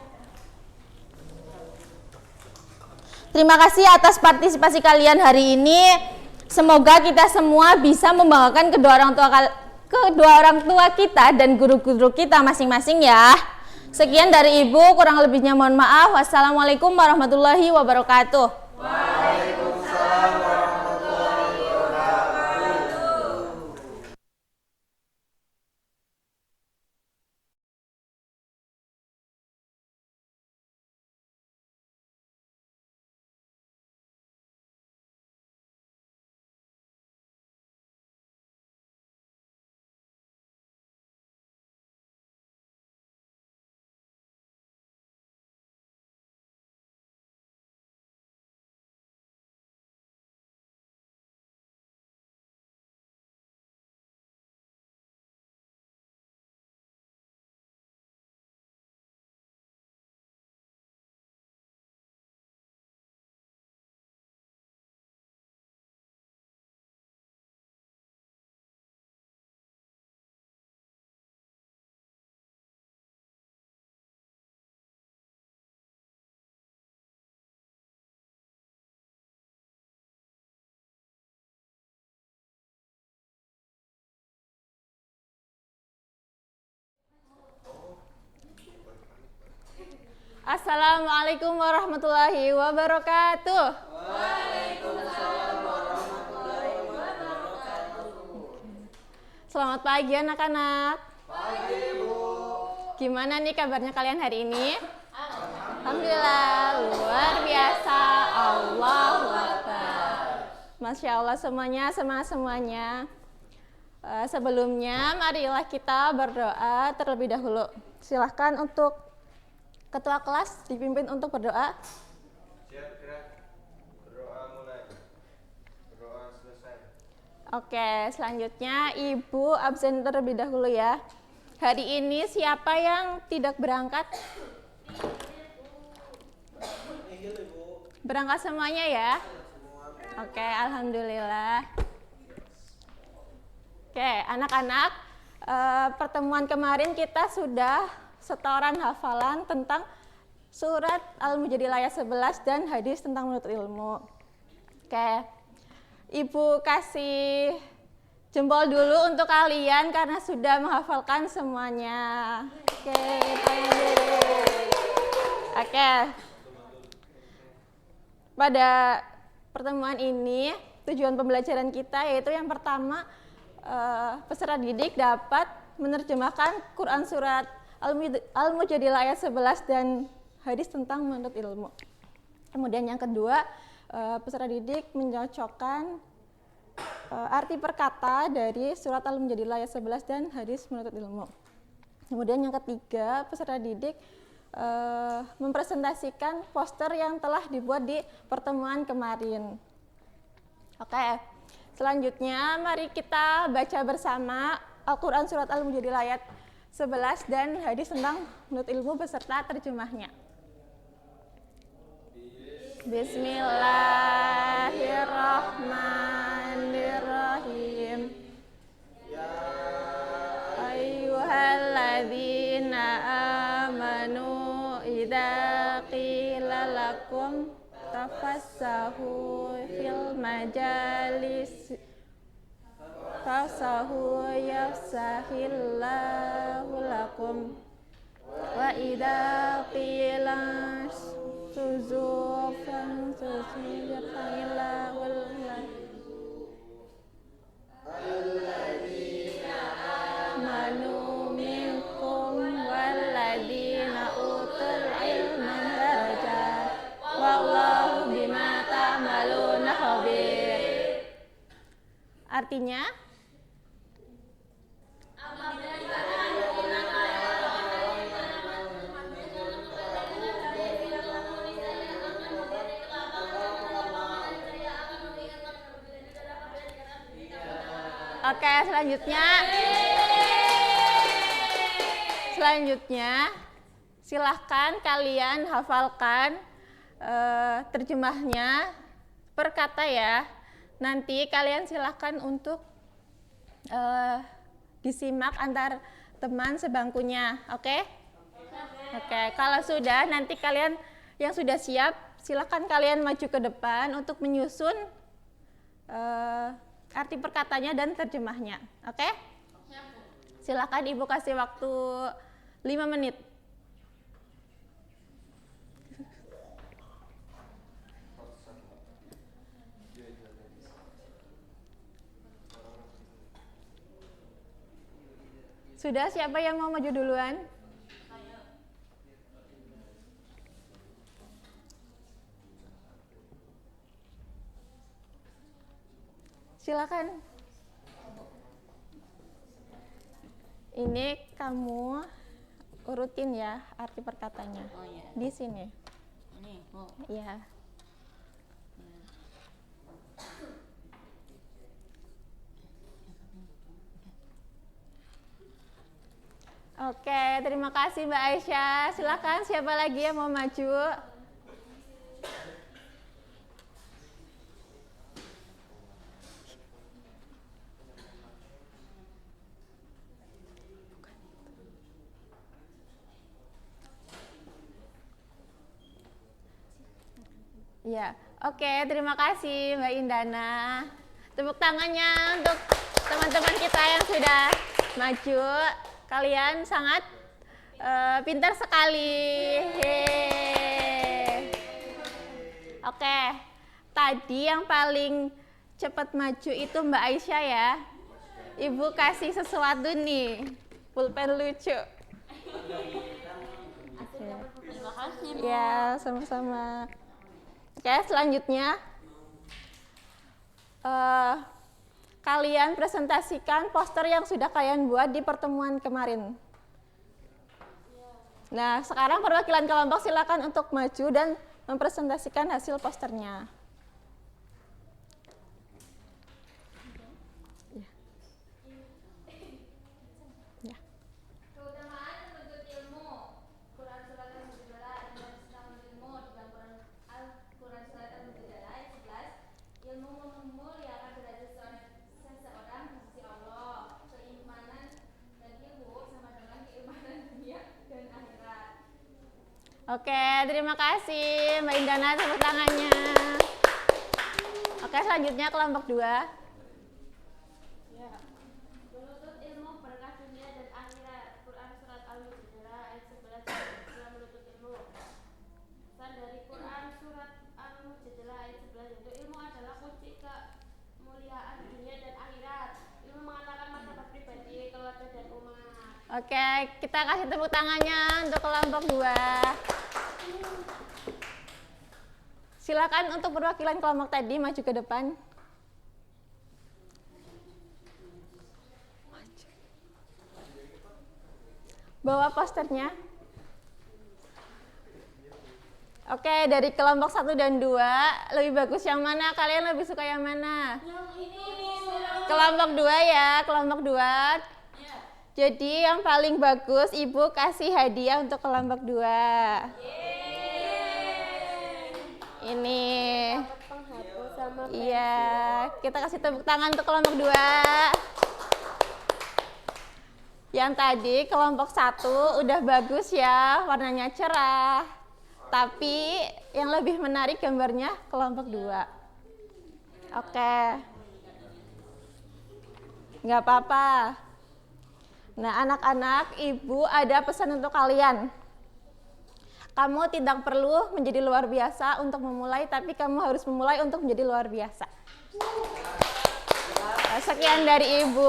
Terima kasih atas partisipasi kalian hari ini. Semoga kita semua bisa membanggakan kedua orang tua kita dan guru-guru kita masing-masing ya. Sekian dari Ibu, kurang lebihnya mohon maaf. Wassalamualaikum warahmatullahi wabarakatuh. Assalamualaikum warahmatullahi wabarakatuh. Waalaikumsalam warahmatullahi wabarakatuh. Selamat pagi anak-anak. Pagi, Bu. Gimana nih kabarnya kalian hari ini? Alhamdulillah, luar biasa. Allahu Akbar. Masya Allah semuanya, semangat semuanya. Sebelumnya marilah kita berdoa terlebih dahulu. Silahkan untuk Ketua kelas dipimpin untuk berdoa. Siap, gerak. Berdoa mulai. Berdoa selesai. Oke, selanjutnya Ibu absen terlebih dahulu ya. Hari ini siapa yang tidak berangkat? Berangkat semuanya ya? Oke, alhamdulillah. Oke, anak-anak, pertemuan kemarin kita sudah setoran hafalan tentang surat Al-Mujadilah ayat 11 dan hadis tentang menuntut ilmu. Oke, Ibu kasih jempol dulu untuk kalian karena sudah menghafalkan semuanya. Oke, oke. Pada pertemuan ini tujuan pembelajaran kita yaitu yang pertama, peserta didik dapat menerjemahkan Quran surat Al-Mujadilah ayat 11 dan hadis tentang menuntut ilmu. Kemudian yang kedua, peserta didik mencocokkan arti perkata dari surat Al-Mujadilah ayat 11 dan hadis menuntut ilmu. Kemudian yang ketiga, peserta didik mempresentasikan poster yang telah dibuat di pertemuan kemarin. Oke, selanjutnya mari kita baca bersama Al-Quran surat Al-Mujadilah ayat 11 dan hadis tentang menuntut ilmu beserta terjemahnya. Bismillahirrahmanirrahim. Ya ayyuhalladzina amanu idza qila lakum tafassahu fil majalis Fasahu yafsahillahu lakum wa idza qila suzufan suzifillahu alladzina amanu minkum walladzina utul ilma darajat wallahu bima ta'maluna khabir. Artinya oke, selanjutnya silahkan kalian hafalkan terjemahnya per kata ya. Nanti kalian silahkan untuk disimak antar teman sebangkunya. Oke? Oke, kalau sudah nanti kalian yang sudah siap, silakan kalian maju ke depan untuk menyusun arti perkatanya dan terjemahnya. Oke? Silakan Ibu kasih waktu 5 menit. Sudah, siapa yang mau maju duluan? Silakan. Ini kamu urutin ya arti perkatanya. Oh iya. Di sini. Ini, oh. Iya. Oke, terima kasih Mbak Aisyah. Silakan siapa lagi yang mau maju? Ya, oke, terima kasih Mbak Indana. Tepuk tangannya untuk teman-teman kita yang sudah maju. Kalian sangat pintar sekali. Yeay. Oke, tadi yang paling cepat maju itu Mbak Aisyah ya. Ibu kasih sesuatu nih, pulpen lucu. Terima kasih, Bu. Ya, sama-sama. Oke, selanjutnya kalian presentasikan poster yang sudah kalian buat di pertemuan kemarin. Nah, sekarang perwakilan kelompok silakan untuk maju dan mempresentasikan hasil posternya. Keutamaan menuntut ilmu. Quran surat Al-Mujadalah dan tentang ilmu di dalam Quran surat Al-Mujadalah ayat 11. Ilmu memuliakan derajat seseorang di sisi Allah. Keimanan dan ilmu sama dengan keimanan dunia dan akhirat. Oke, terima kasih Mbak Indana, tepuk tangannya. Oke, selanjutnya kelompok 2. Menuntut ilmu berkah dunia dan akhirat. Quran surat Al-Mujadalah ayat 11 dalam menuntut ilmu. Pesan dari Quran surat Al-Mujadalah ayat 11 yaitu ilmu adalah kunci kemuliaan dunia dan akhirat. Ilmu mengatakan martabat pribadi, keluarga dan umat. Oke, kita kasih tepuk tangannya untuk kelompok 2. Silakan untuk perwakilan kelompok tadi maju ke depan. Bawa posternya. Oke, dari kelompok 1 dan 2, lebih bagus yang mana? Kalian lebih suka yang mana? Kelompok 2 ya, kelompok 2. Jadi yang paling bagus Ibu kasih hadiah untuk kelompok 2. Ini. Penghapus sama Iya, kita kasih tepuk tangan untuk kelompok 2. Yang tadi kelompok 1 udah bagus ya, warnanya cerah. Tapi yang lebih menarik gambarnya kelompok 2. Oke. Nggak apa-apa. Nah, anak-anak, Ibu ada pesan untuk kalian. Kamu tidak perlu menjadi luar biasa untuk memulai, tapi kamu harus memulai untuk menjadi luar biasa. Sekian dari Ibu.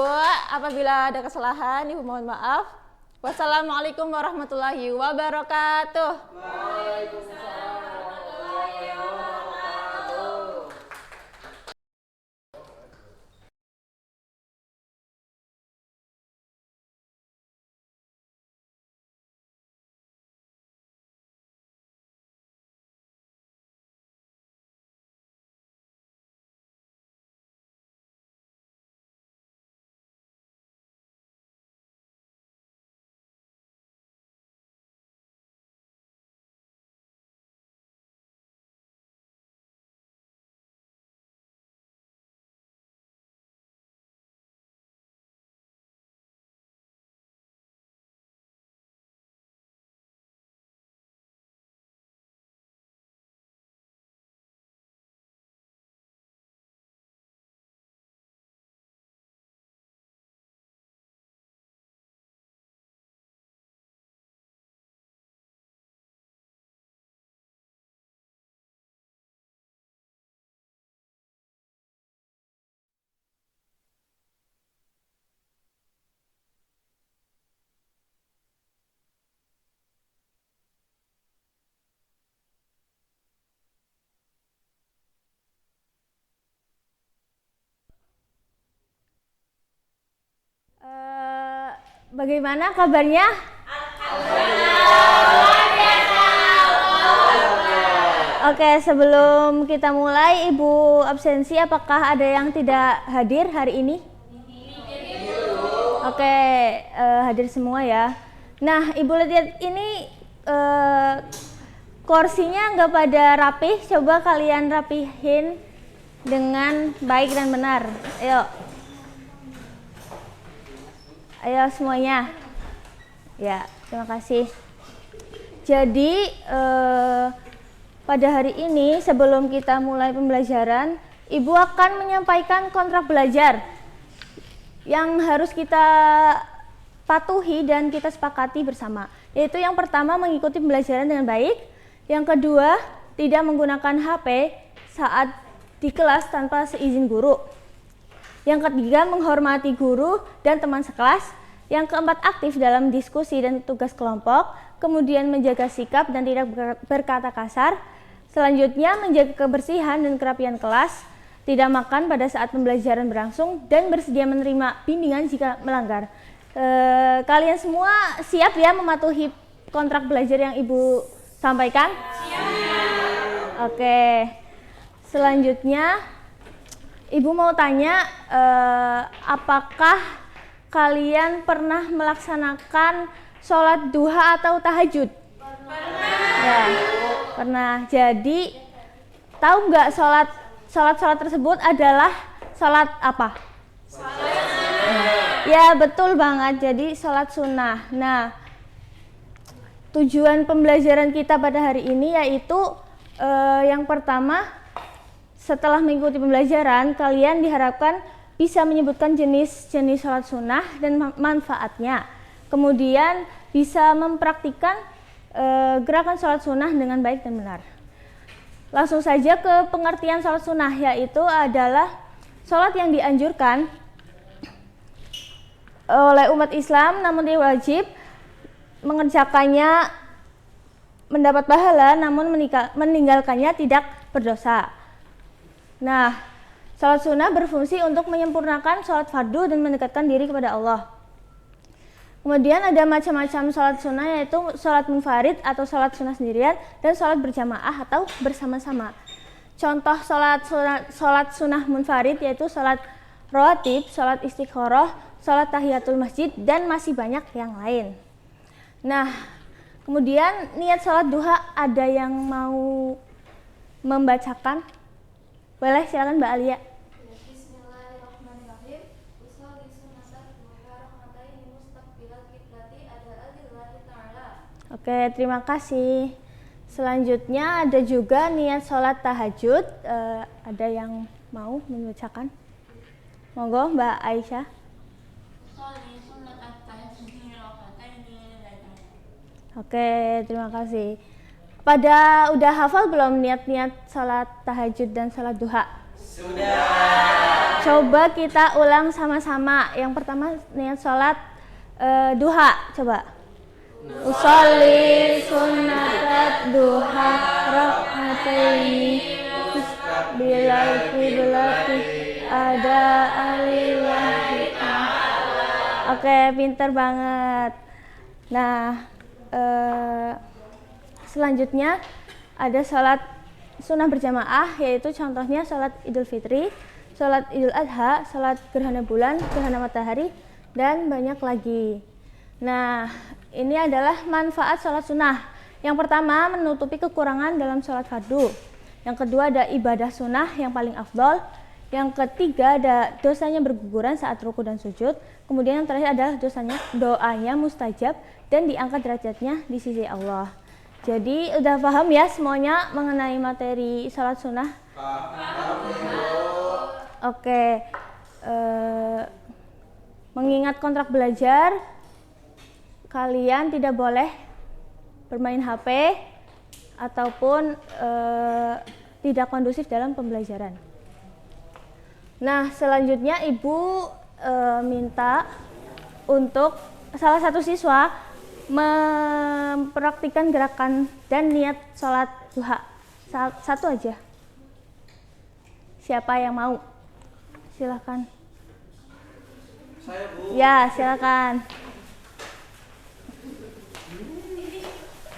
Apabila ada kesalahan, Ibu mohon maaf. Wassalamualaikum warahmatullahi wabarakatuh. Bagaimana kabarnya? Oke, sebelum kita mulai, Ibu absensi, apakah ada yang tidak hadir hari ini? Oke, hadir semua ya. Nah, Ibu lihat ini kursinya nggak pada rapih. Coba kalian rapihin dengan baik dan benar. Ayo semuanya. Ya, terima kasih. Jadi pada hari ini sebelum kita mulai pembelajaran, Ibu akan menyampaikan kontrak belajar yang harus kita patuhi dan kita sepakati bersama. Yaitu yang pertama, mengikuti pembelajaran dengan baik. Yang kedua, tidak menggunakan HP saat di kelas tanpa seizin guru. Yang ketiga, menghormati guru dan teman sekelas. Yang keempat, aktif dalam diskusi dan tugas kelompok. Kemudian menjaga sikap dan tidak berkata kasar. Selanjutnya, menjaga kebersihan dan kerapian kelas. Tidak makan pada saat pembelajaran berlangsung dan bersedia menerima bimbingan jika melanggar. Kalian semua siap ya mematuhi kontrak belajar yang Ibu sampaikan? Siap. Oke. Selanjutnya, Ibu mau tanya, apakah kalian pernah melaksanakan sholat duha atau tahajud? Pernah. Ya, pernah. Jadi, tahu nggak sholat tersebut adalah sholat apa? Sholat sunnah. Ya, betul banget. Jadi sholat sunnah. Nah, tujuan pembelajaran kita pada hari ini yaitu yang pertama, setelah mengikuti pembelajaran, kalian diharapkan bisa menyebutkan jenis-jenis sholat sunnah dan manfaatnya. Kemudian bisa mempraktikkan gerakan sholat sunnah dengan baik dan benar. Langsung saja ke pengertian sholat sunnah, yaitu adalah sholat yang dianjurkan oleh umat Islam namun tidak wajib, mengerjakannya mendapat pahala namun meninggalkannya tidak berdosa. Nah, sholat sunnah berfungsi untuk menyempurnakan sholat fardu dan mendekatkan diri kepada Allah. Kemudian ada macam-macam sholat sunnah, yaitu sholat munfarid atau sholat sunnah sendirian dan sholat berjamaah atau bersama-sama. Contoh sholat sunnah munfarid yaitu sholat rawatib, sholat istikharah, sholat tahiyatul masjid, dan masih banyak yang lain. Nah, kemudian niat sholat duha, ada yang mau membacakan? Boleh, silakan Mbak Alia. Oke, terima kasih. Selanjutnya ada juga niat sholat tahajud. Ada yang mau membacakan? Monggo Mbak Aisyah. Oke, terima kasih. Pada udah hafal belum niat-niat sholat tahajud dan sholat duha? Sudah. Coba kita ulang sama-sama. Yang pertama niat sholat duha, coba. Usolli sunnatat duha rak'ataini bilal qiblati ada alillahi. Oke, pinter banget. Nah, selanjutnya ada sholat sunnah berjamaah, yaitu contohnya sholat Idul Fitri, sholat Idul Adha, sholat gerhana bulan, gerhana matahari, dan banyak lagi. Nah, ini adalah manfaat sholat sunnah. Yang pertama, menutupi kekurangan dalam sholat fardu. Yang kedua, ada ibadah sunnah yang paling afdol. Yang ketiga, ada dosanya berguguran saat ruku dan sujud. Kemudian yang terakhir adalah doanya mustajab dan diangkat derajatnya di sisi Allah. Jadi udah paham ya semuanya mengenai materi sholat sunnah? Oke. Mengingat kontrak belajar, kalian tidak boleh bermain HP ataupun tidak kondusif dalam pembelajaran. Nah, selanjutnya Ibu minta untuk salah satu siswa mempraktikkan gerakan dan niat sholat duha. Satu aja. Siapa yang mau? Silakan. Saya, Bu. Ya, silakan.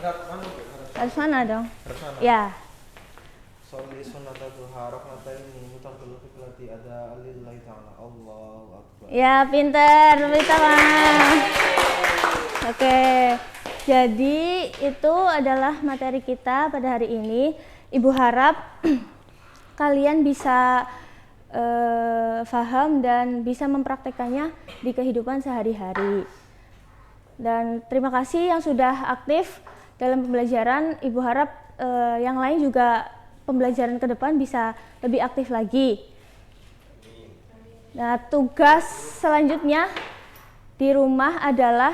Harus mana dong? Harus mana? Ya. Sholli sunnata duha rak'ataini mutaqabbil qiblati ada lillahi ta'ala. Allahu akbar. Ya, pinter. Beri tangan. Oke. Jadi itu adalah materi kita pada hari ini. Ibu harap kalian bisa paham dan bisa mempraktekannya di kehidupan sehari-hari. Dan terima kasih yang sudah aktif dalam pembelajaran. Ibu harap yang lain juga pembelajaran ke depan bisa lebih aktif lagi. Nah, tugas selanjutnya di rumah adalah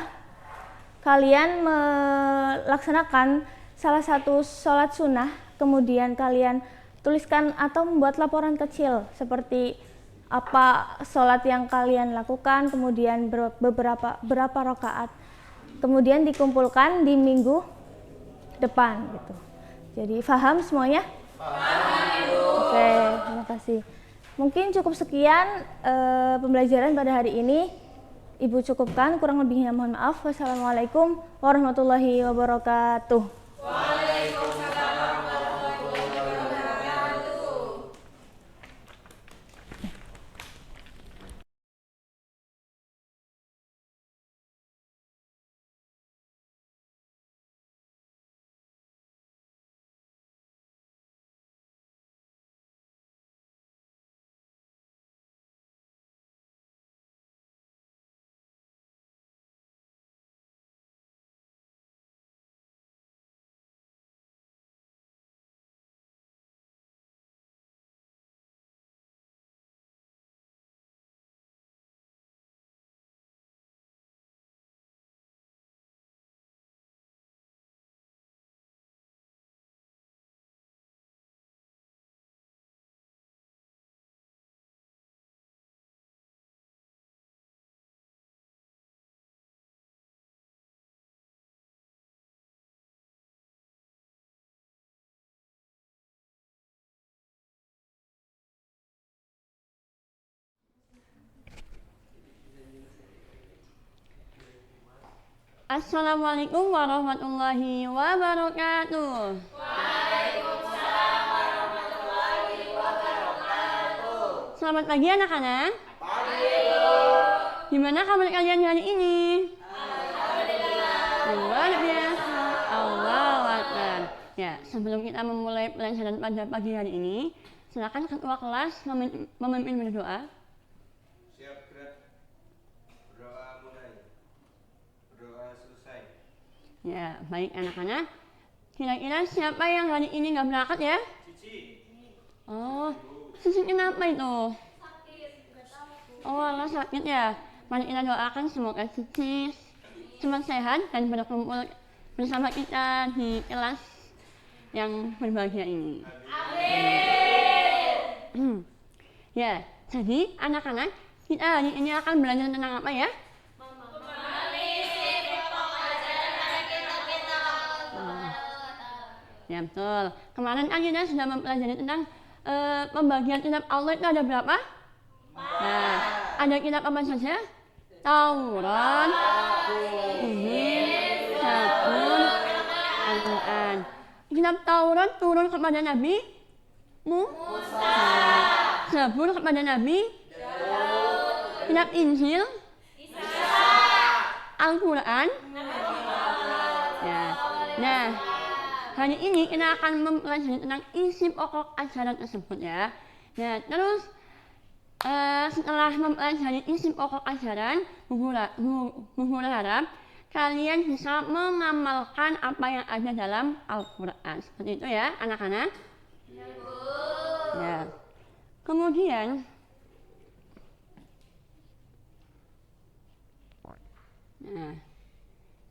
kalian melaksanakan salah satu sholat sunnah, kemudian kalian tuliskan atau membuat laporan kecil seperti apa sholat yang kalian lakukan, kemudian berapa rakaat, kemudian dikumpulkan di minggu depan gitu. Jadi paham semuanya? Oke, terima kasih. Mungkin cukup sekian pembelajaran pada hari ini. Ibu cukupkan, kurang lebihnya mohon maaf. Wassalamualaikum warahmatullahi wabarakatuh. Waalaikumsalam warahmatullahi wabarakatuh. Assalamualaikum warahmatullahi wabarakatuh. Waalaikumsalam warahmatullahi wabarakatuh. Selamat pagi anak-anak. Pagi. Gimana kabar kalian hari ini? Alhamdulillah. Luar biasa. Allahu Akbar. Ya, sebelum kita memulai pelajaran pada pagi hari ini, silakan ketua kelas memimpin berdoa. Siap gerak. Berdoa mulai. Berdoa selesai. Ya, baik anak-anak. Kira-kira siapa yang hari ini nggak berangkat ya? Cici. Oh, Cici kenapa itu? Oh, Allah sakit ya. Mari kita doakan semoga Cici cepat sehat dan berkumpul bersama kita di kelas yang berbahagia ini. Amin. Ya, jadi anak-anak kita hari ini akan belajar tentang apa ya? Ya betul. Kemarin kan kita sudah mempelajari tentang pembagian kitab Allah itu ada berapa? Nah, ada kitab apa saja? Taurat, Injil, Zabur, Al-Quran. Kitab Taurat turun kepada Nabi Musa. Zabur kepada Nabi Daud. Kitab Injil Al-Quran. Ya. Nah, hari ini kita akan mempelajari tentang isi pokok ajaran tersebut ya. Nah, terus setelah mempelajari isi pokok ajaran, Bu harap kalian bisa mengamalkan apa yang ada dalam Al-Quran. Seperti itu ya, anak-anak. Ya, Bu. Ya. Kemudian,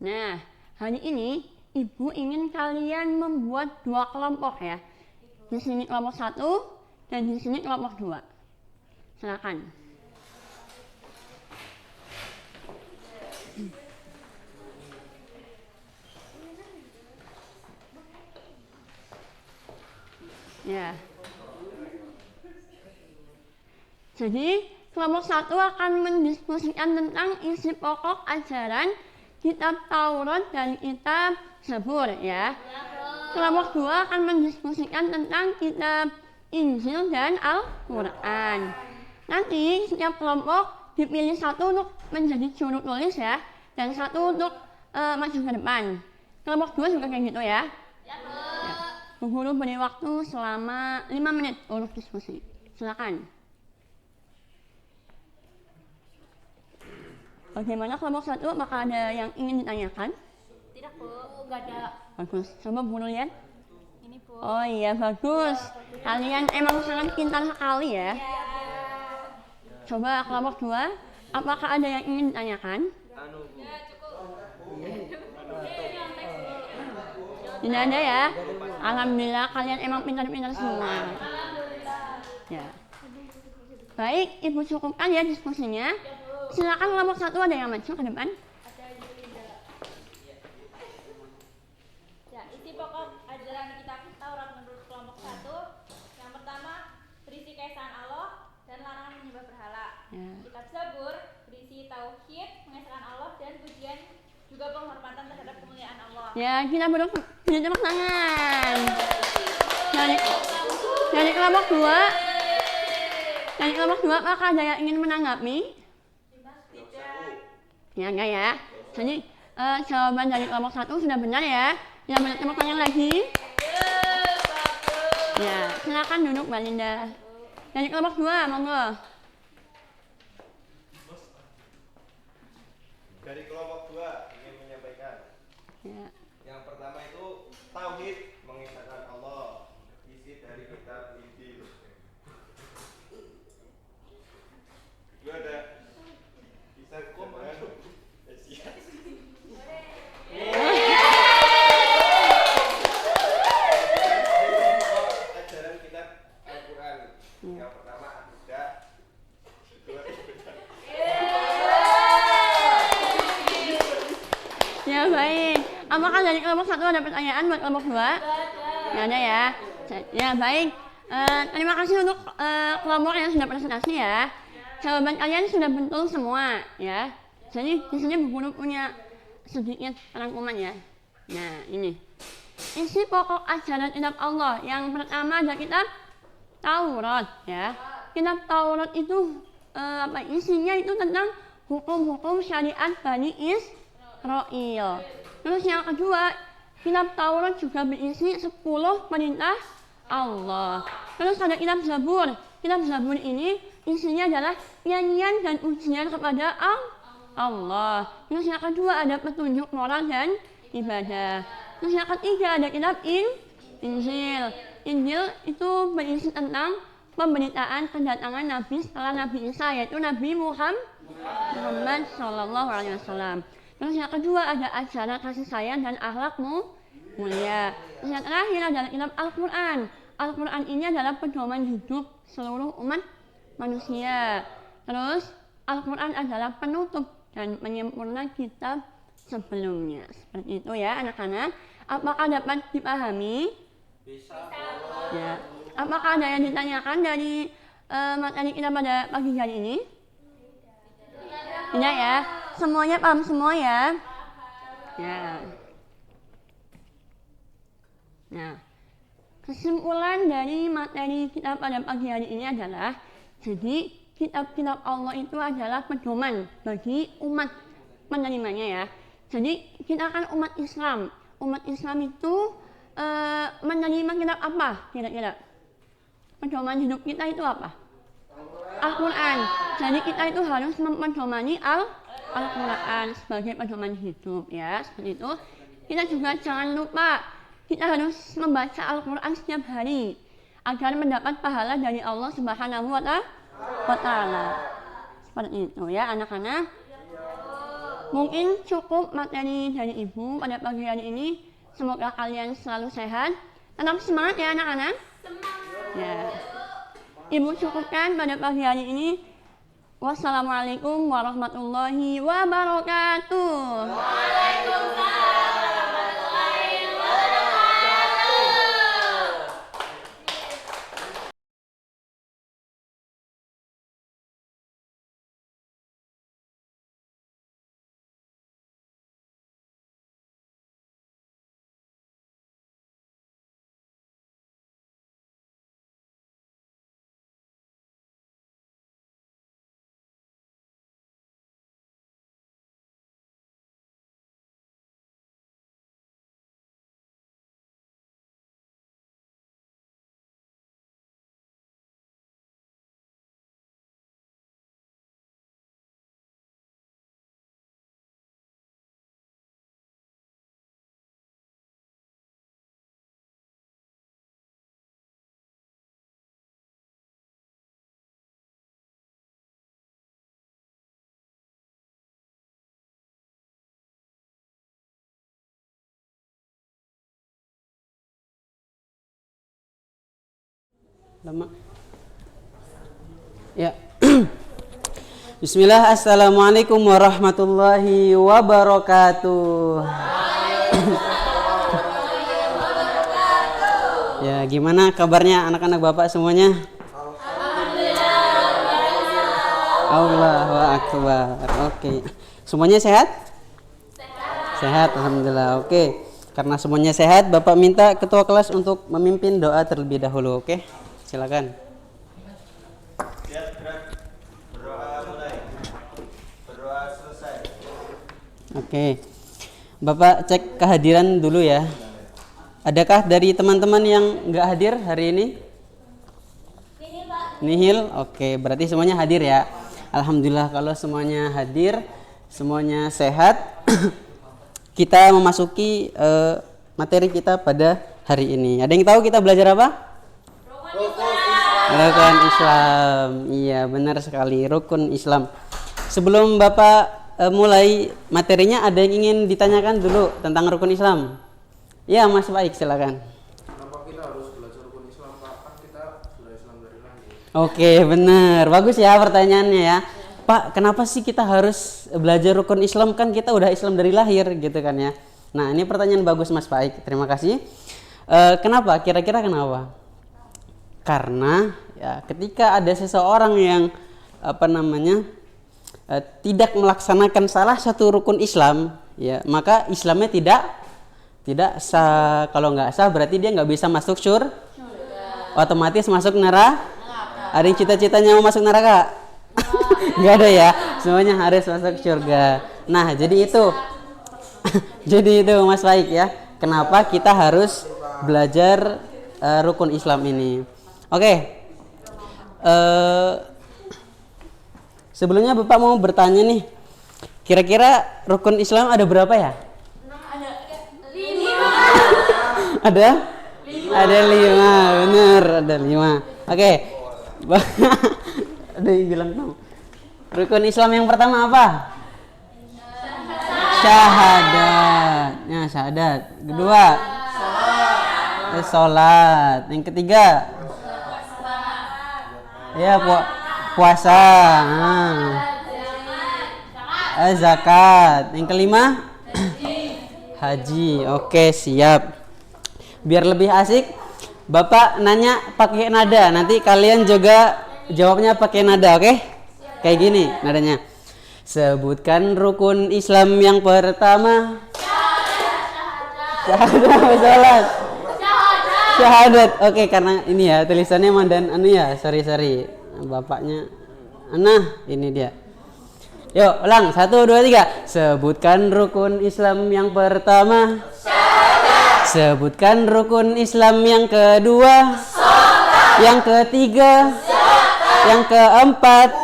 nah, hari ini Ibu ingin kalian membuat 2 kelompok ya. Di sini kelompok 1 dan di sini kelompok 2. Silakan. Ya. Jadi kelompok 1 akan mendiskusikan tentang isi pokok ajaran kitab Taurat dan kitab Zabur ya. Kelompok 2 akan mendiskusikan tentang kitab Injil dan Al-Quran. Nanti setiap kelompok dipilih satu untuk menjadi juru tulis ya, dan satu untuk maju ke depan. Kelompok 2 juga kayak gitu ya. Bu Guru beri waktu selama 5 menit untuk diskusi. Silakan. Bagaimana kelompok 1? Apakah ada yang ingin ditanyakan? Tidak, Bu. Enggak ada. Bagus. Coba Bu Nur lihat. Ini, Bu. Oh iya, bagus. Kalian emang sangat pintar sekali ya. Coba kelompok 2, apakah ada yang ingin ditanyakan? Tidak ada ya? Alhamdulillah kalian emang pintar-pintar semua. Ya. Baik, Ibu cukupkan ya diskusinya. Silakan kelompok 1 ada yang maju ke depan. Ya, isi pokok ajaran kitab Taurat menurut kelompok 1. Yang pertama, berisi keesaan Allah dan larangan menyembah berhala. Ya. Kitab Zabur berisi tauhid, mengesahkan Allah dan pujian juga penghormatan terhadap kemuliaan Allah. Ya, kita beri tepuk tangan. Dari kelompok 2, apakah ada yang ingin menanggapi? Ya, enggak ya. Jadi jawaban dari kelompok 1 sudah benar ya. Yang beri tepuk tangan lagi. Ya, silakan duduk Mbak Linda. Dari kelompok 2, monggo. Dari kelompok 2 ingin menyampaikan. Ya. Yang pertama itu tauhid, mengesahkan Allah, isi dari kitab Injil. Itu ada bisa komando. Ajaran kitab Al-Quran. Yang pertama akidah, kedua ibadah. Ya, baik. Apakah dari kelompok 1 ada pertanyaan buat kelompok 2? Nggak ada ya. Ya, baik. Terima kasih untuk kelompok yang sudah presentasi ya. Jawaban kalian sudah betul semua ya. Jadi di sini Bu Guru punya sedikit rangkuman ya. Nah, ini. Isi pokok ajaran kitab Allah. Yang pertama ada kitab Taurat ya. Kitab Taurat itu isinya itu tentang hukum-hukum syariat Bani Israil. Terus yang kedua, kitab Taurat juga berisi 10 perintah Allah. Terus ada kitab Zabur. Kitab Zabur ini isinya adalah nyanyian dan ujian kepada Allah. Terus yang kedua ada petunjuk moral dan ibadah. Terus yang ketiga ada kitab Injil. Injil itu berisi tentang pemberitaan kedatangan Nabi setelah Nabi Isa, yaitu Nabi Muhammad SAW. Terus yang kedua ada ajaran kasih sayang dan akhlak mulia. Terus yang terakhir adalah kitab Al-Quran. Al-Quran ini adalah pedoman hidup seluruh umat manusia. Terus Al-Quran adalah penutup dan menyempurnakan kitab sebelumnya. Seperti itu ya anak-anak. Apakah dapat dipahami? Bisa. Ya. Apakah ada yang ditanyakan dari materi kita pada pagi hari ini? Tidak ya? Semuanya paham semua ya? Ya. Nah, kesimpulan dari materi kita pada pagi hari ini adalah, jadi kitab-kitab Allah itu adalah pedoman bagi umat menerimanya ya. Jadi kita kan umat Islam. Umat Islam itu menerima kitab apa kira-kira? Pedoman hidup kita itu apa? Al-Quran. Jadi kita itu harus mempedomani Al-Quran sebagai pedoman hidup ya, seperti itu. Kita juga jangan lupa kita harus membaca Al-Quran setiap hari agar mendapat pahala dari Allah Subhanahu wa Ta'ala. Seperti itu ya anak-anak. Mungkin cukup materi dari Ibu pada pagi hari ini. Semoga kalian selalu sehat. Tetap semangat ya anak-anak. Ya. Ibu cukupkan pada pagi hari ini. Wassalamualaikum warahmatullahi wabarakatuh. Waalaikumsalam. Lama. Ya. Bismillah, assalamualaikum warahmatullahi wabarakatuh. Ya, gimana kabarnya anak-anak Bapak semuanya? Allahu Akbar. Oke. Semuanya sehat? Sehat, alhamdulillah. Oke. Karena semuanya sehat, Bapak minta ketua kelas untuk memimpin doa terlebih dahulu, oke? Silakan. Oke, Bapak cek kehadiran dulu ya. Adakah dari teman-teman yang nggak hadir hari ini? Nihil, oke, berarti semuanya hadir ya. Alhamdulillah kalau semuanya hadir, semuanya sehat. Kita memasuki materi kita pada hari ini. Ada yang tahu kita belajar apa? Rukun Islam. Iya, benar sekali, rukun Islam. Sebelum Bapak mulai materinya, ada yang ingin ditanyakan dulu tentang rukun Islam? Ya, Mas Baik, silakan. Kenapa kita harus belajar rukun Islam? Kan kita sudah Islam dari lahir. Oke, benar. Bagus ya pertanyaannya ya. Pak, kenapa sih kita harus belajar rukun Islam? Kan kita udah Islam dari lahir gitu kan ya. Nah, ini pertanyaan bagus Mas Baik. Terima kasih. Kenapa? Kira-kira kenapa? Karena ya ketika ada seseorang yang tidak melaksanakan salah satu rukun Islam, ya maka Islamnya tidak sah. Kalau nggak sah berarti dia nggak bisa masuk surga, otomatis masuk neraka. Ada yang cita-citanya mau masuk neraka? Nggak ada ya, semuanya harus masuk surga. Nah, jadi itu jadi itu Mas Baik ya, kenapa kita harus belajar rukun Islam ini. Oke. Sebelumnya Bapak mau bertanya nih, kira-kira rukun Islam ada berapa ya? Ada 5, bener, ada 5. Oke. Ada yang bilang tahu. Rukun Islam yang pertama apa? Syahadat. Ya, syahadat. Kedua, sholat. Yang ketiga, ya puasa. Zakat. Yang kelima, haji. Oke, siap. Biar lebih asik, Bapak nanya pakai nada. Nanti kalian juga jawabnya pakai nada, oke? Kayak gini nadanya. Sebutkan rukun Islam yang pertama. Syahadat. Syahadat. Oke, karena ini ya tulisannya Mandan ya. Sorry. Bapaknya ini dia. Yuk, ulang. 1, 2, 3. Sebutkan rukun Islam yang pertama. Sebutkan rukun Islam yang kedua. Yang ketiga. Yang keempat.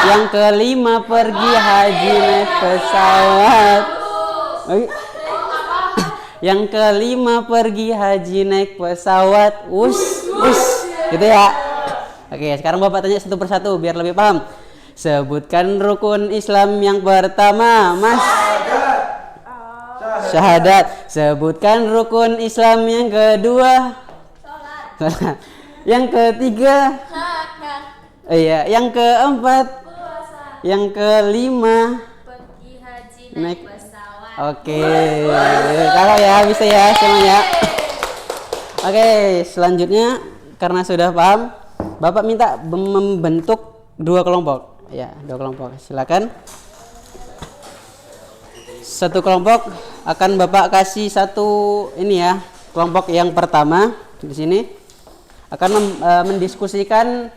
Yang kelima pergi haji naik pesawat. Yang kelima pergi haji naik pesawat. Gitu ya. Oke, sekarang Bapak tanya satu persatu biar lebih paham. Sebutkan rukun Islam yang pertama, Mas. Syahadat. Sebutkan rukun Islam yang kedua. Sholat. Yang ketiga. Iya, yang keempat. Yang kelima. Pergi haji naik pesawat. Oke. Kalau ya bisa ya semuanya. Oke, selanjutnya karena sudah paham, Bapak minta membentuk 2 kelompok. Ya, 2 kelompok. Silakan. Satu kelompok akan Bapak kasih satu ini ya. Kelompok yang pertama di sini akan mendiskusikan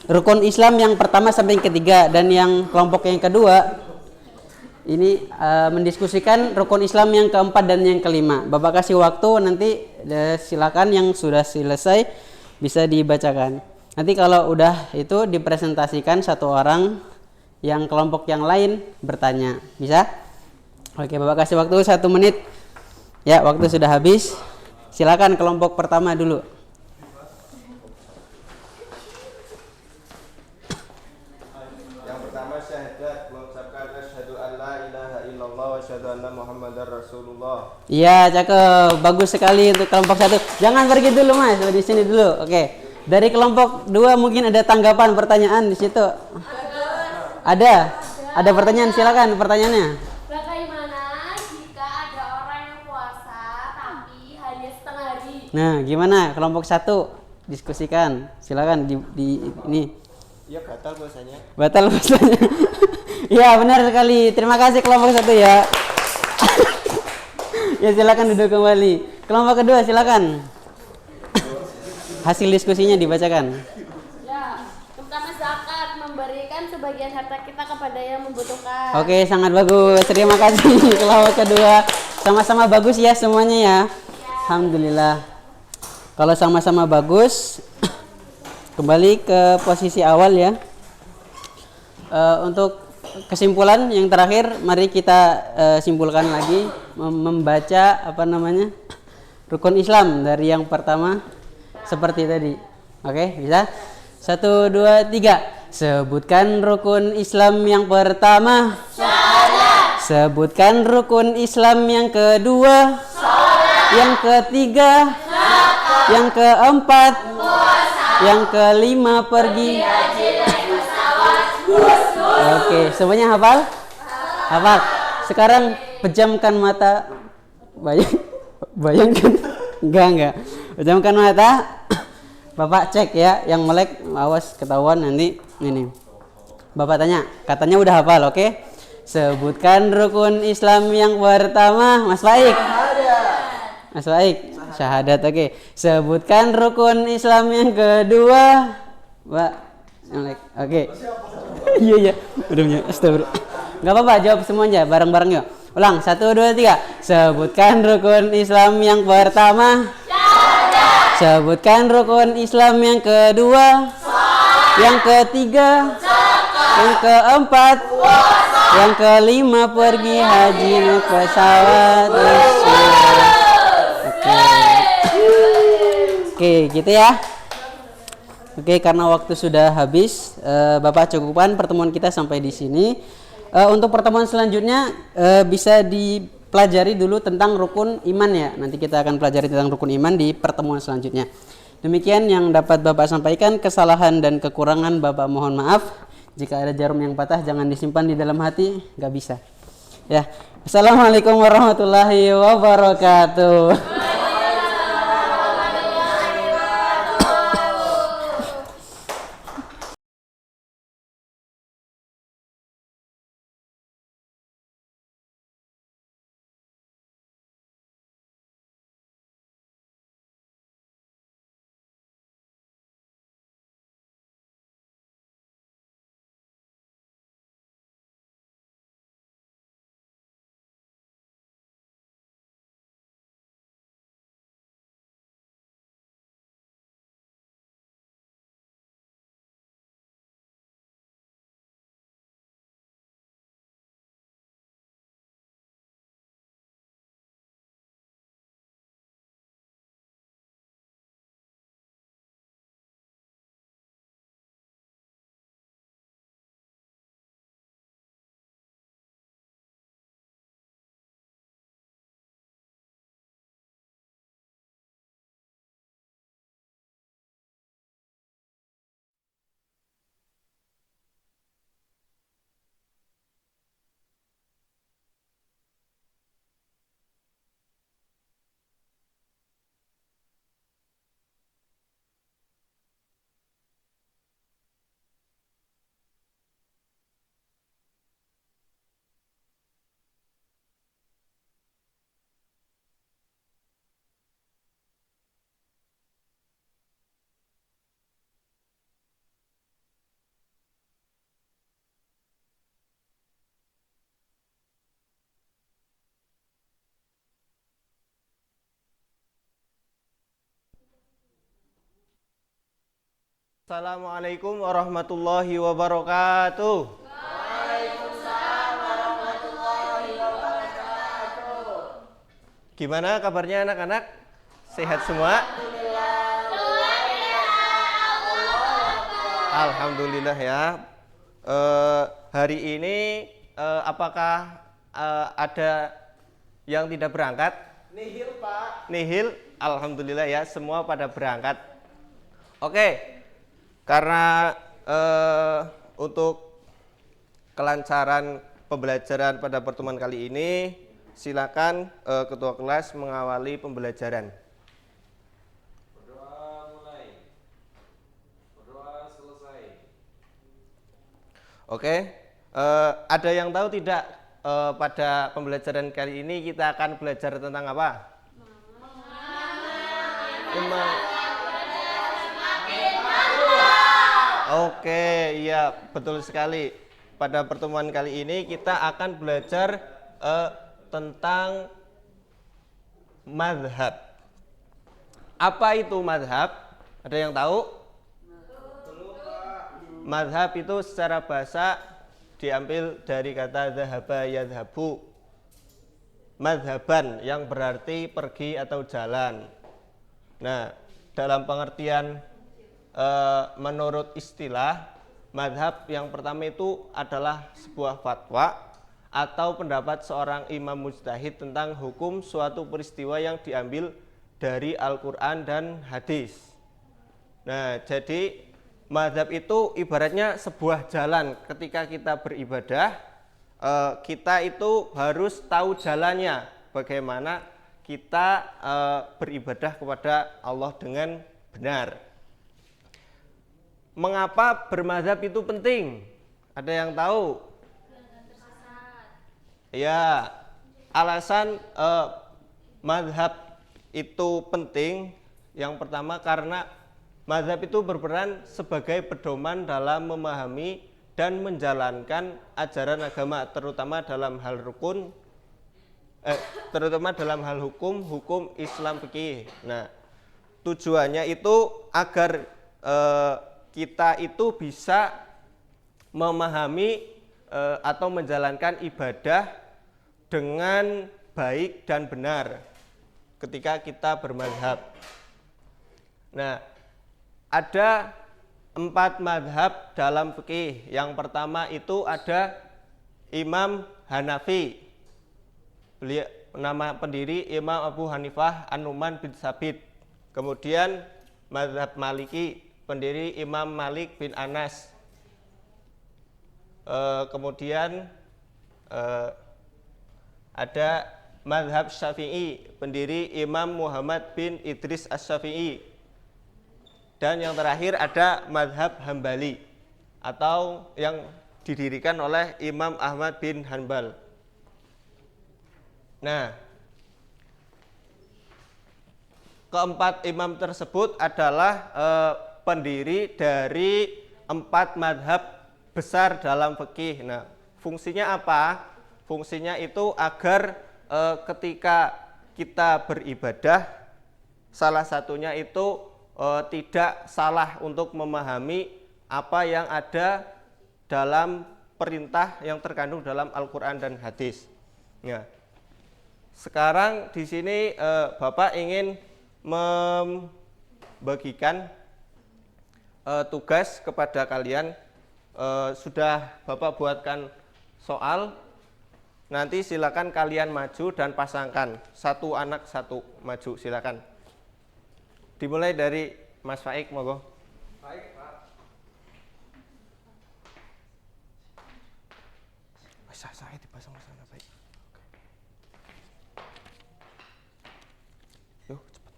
rukun Islam yang pertama sampai yang ketiga, dan yang kelompok yang kedua ini mendiskusikan rukun Islam yang keempat dan yang kelima. Bapak kasih waktu nanti, silakan yang sudah selesai bisa dibacakan. Nanti kalau udah itu dipresentasikan satu orang, yang kelompok yang lain bertanya. Bisa? Oke, Bapak kasih waktu 1 menit. Ya, waktu sudah habis. Silakan kelompok pertama dulu. Yang pertama syahadat, mengucapkan asyhadu an la ilaha illallah illallah wa asyhadu anna Muhammadar Rasulullah. Iya, cakep. Bagus sekali untuk kelompok 1. Jangan pergi dulu, Mas. Di sini dulu. Oke. Dari kelompok 2 mungkin ada tanggapan, pertanyaan di situ. Ada. Ada pertanyaan, silakan pertanyaannya. Bagaimana jika ada orang yang puasa tapi hanya setengah hari? Nah, gimana kelompok 1? Diskusikan. Silakan di ini. Ya batal puasanya. Batal puasanya. Iya, benar sekali. Terima kasih kelompok 1 ya. Ya, silakan duduk kembali. Kelompok kedua silakan. Hasil diskusinya dibacakan. Ya, pertama zakat, memberikan sebagian harta kita kepada yang membutuhkan. Oke, sangat bagus. Terima kasih kelompok kedua. Sama-sama bagus ya semuanya ya. Alhamdulillah. Kalau sama-sama bagus, kembali ke posisi awal ya. Untuk kesimpulan yang terakhir, mari kita simpulkan lagi membaca rukun Islam dari yang pertama seperti tadi. Oke, bisa? 1, 2, 3. Sebutkan rukun Islam yang pertama. Syahadat. Sebutkan rukun Islam yang kedua. Salat. Yang ketiga. Zakat. Yang keempat. Puasa. Yang kelima pergi haji naik pesawat. Oke, semuanya hafal? Hafal. Sekarang pejamkan mata. Bayangkan. Enggak. Pejamkan mata. Bapak cek ya, yang melek awas ketahuan nanti ini. Bapak tanya, katanya udah hafal, oke? Sebutkan rukun Islam yang pertama, Mas Baik. Mas Baik, syahadat, oke. Sebutkan rukun Islam yang kedua, Mbak. Melek, oke. Iya, udah punya. Astagfirullah. Enggak apa-apa, jawab semuanya bareng-bareng yuk. Ulang, 1, 2, 3. Sebutkan rukun Islam yang pertama. Sebutkan rukun Islam yang kedua. Yang ketiga. Yang keempat. Yang kelima pergi haji naik pesawat. Oke, gitu ya. Oke, karena waktu sudah habis, Bapak cukupkan pertemuan kita sampai di sini. Untuk pertemuan selanjutnya bisa dipelajari dulu tentang rukun iman ya. Nanti kita akan pelajari tentang rukun iman di pertemuan selanjutnya. Demikian yang dapat Bapak sampaikan. Kesalahan dan kekurangan Bapak mohon maaf. Jika ada jarum yang patah jangan disimpan di dalam hati, nggak bisa. Ya. Assalamualaikum warahmatullahi wabarakatuh. Assalamualaikum warahmatullahi wabarakatuh. Waalaikumsalam warahmatullahi wabarakatuh. Gimana kabarnya anak-anak? Sehat semua? Alhamdulillah ya. Hari ini apakah ada yang tidak berangkat? Nihil, Pak. Nihil, alhamdulillah ya, semua pada berangkat. Oke, karena untuk kelancaran pembelajaran pada pertemuan kali ini, silakan ketua kelas mengawali pembelajaran. Berdoa mulai. Berdoa selesai. Oke, ada yang tahu tidak pada pembelajaran kali ini kita akan belajar tentang apa? Oke, iya betul sekali. Pada pertemuan kali ini kita akan belajar tentang mazhab. Apa itu mazhab? Ada yang tahu? Mazhab itu secara bahasa diambil dari kata zahaba yadhabu. Mazhaban yang berarti pergi atau jalan. Nah, dalam pengertian menurut istilah, mazhab yang pertama itu adalah sebuah fatwa atau pendapat seorang imam mujtahid tentang hukum suatu peristiwa yang diambil dari Al-Quran dan hadis. Nah, jadi mazhab itu ibaratnya sebuah jalan. Ketika kita beribadah, kita itu harus tahu jalannya, bagaimana kita beribadah kepada Allah dengan benar. Mengapa bermazhab itu penting? Ada yang tahu? Ya, alasan mazhab itu penting yang pertama karena mazhab itu berperan sebagai pedoman dalam memahami dan menjalankan ajaran agama, terutama dalam hal hukum Islam fikih. Nah, tujuannya itu agar kita itu bisa memahami atau menjalankan ibadah dengan baik dan benar ketika kita bermazhab. Nah, ada 4 mazhab dalam fikih. Yang pertama itu ada Imam Hanafi. Beliau nama pendiri Imam Abu Hanifah An-Nu'man bin Sabit. Kemudian mazhab Maliki, pendiri Imam Malik bin Anas. Kemudian ada mazhab Syafi'i, pendiri Imam Muhammad bin Idris Asy-Syafi'i. Dan yang terakhir ada mazhab Hambali atau yang didirikan oleh Imam Ahmad bin Hanbal. Nah, keempat imam tersebut adalah pendiri dari 4 mazhab besar dalam fikih. Nah, fungsinya apa? Fungsinya itu agar ketika kita beribadah, salah satunya itu tidak salah untuk memahami apa yang ada dalam perintah yang terkandung dalam Al-Quran dan hadis. Nah, sekarang di sini Bapak ingin membagikan tugas kepada kalian. Sudah Bapak buatkan soal. Nanti silakan kalian maju dan pasangkan. Satu anak satu maju, silakan. Dimulai dari Mas Faik, monggo. Baik, Pak. Saya dipasang ke sana, baik. Yuk, cepat.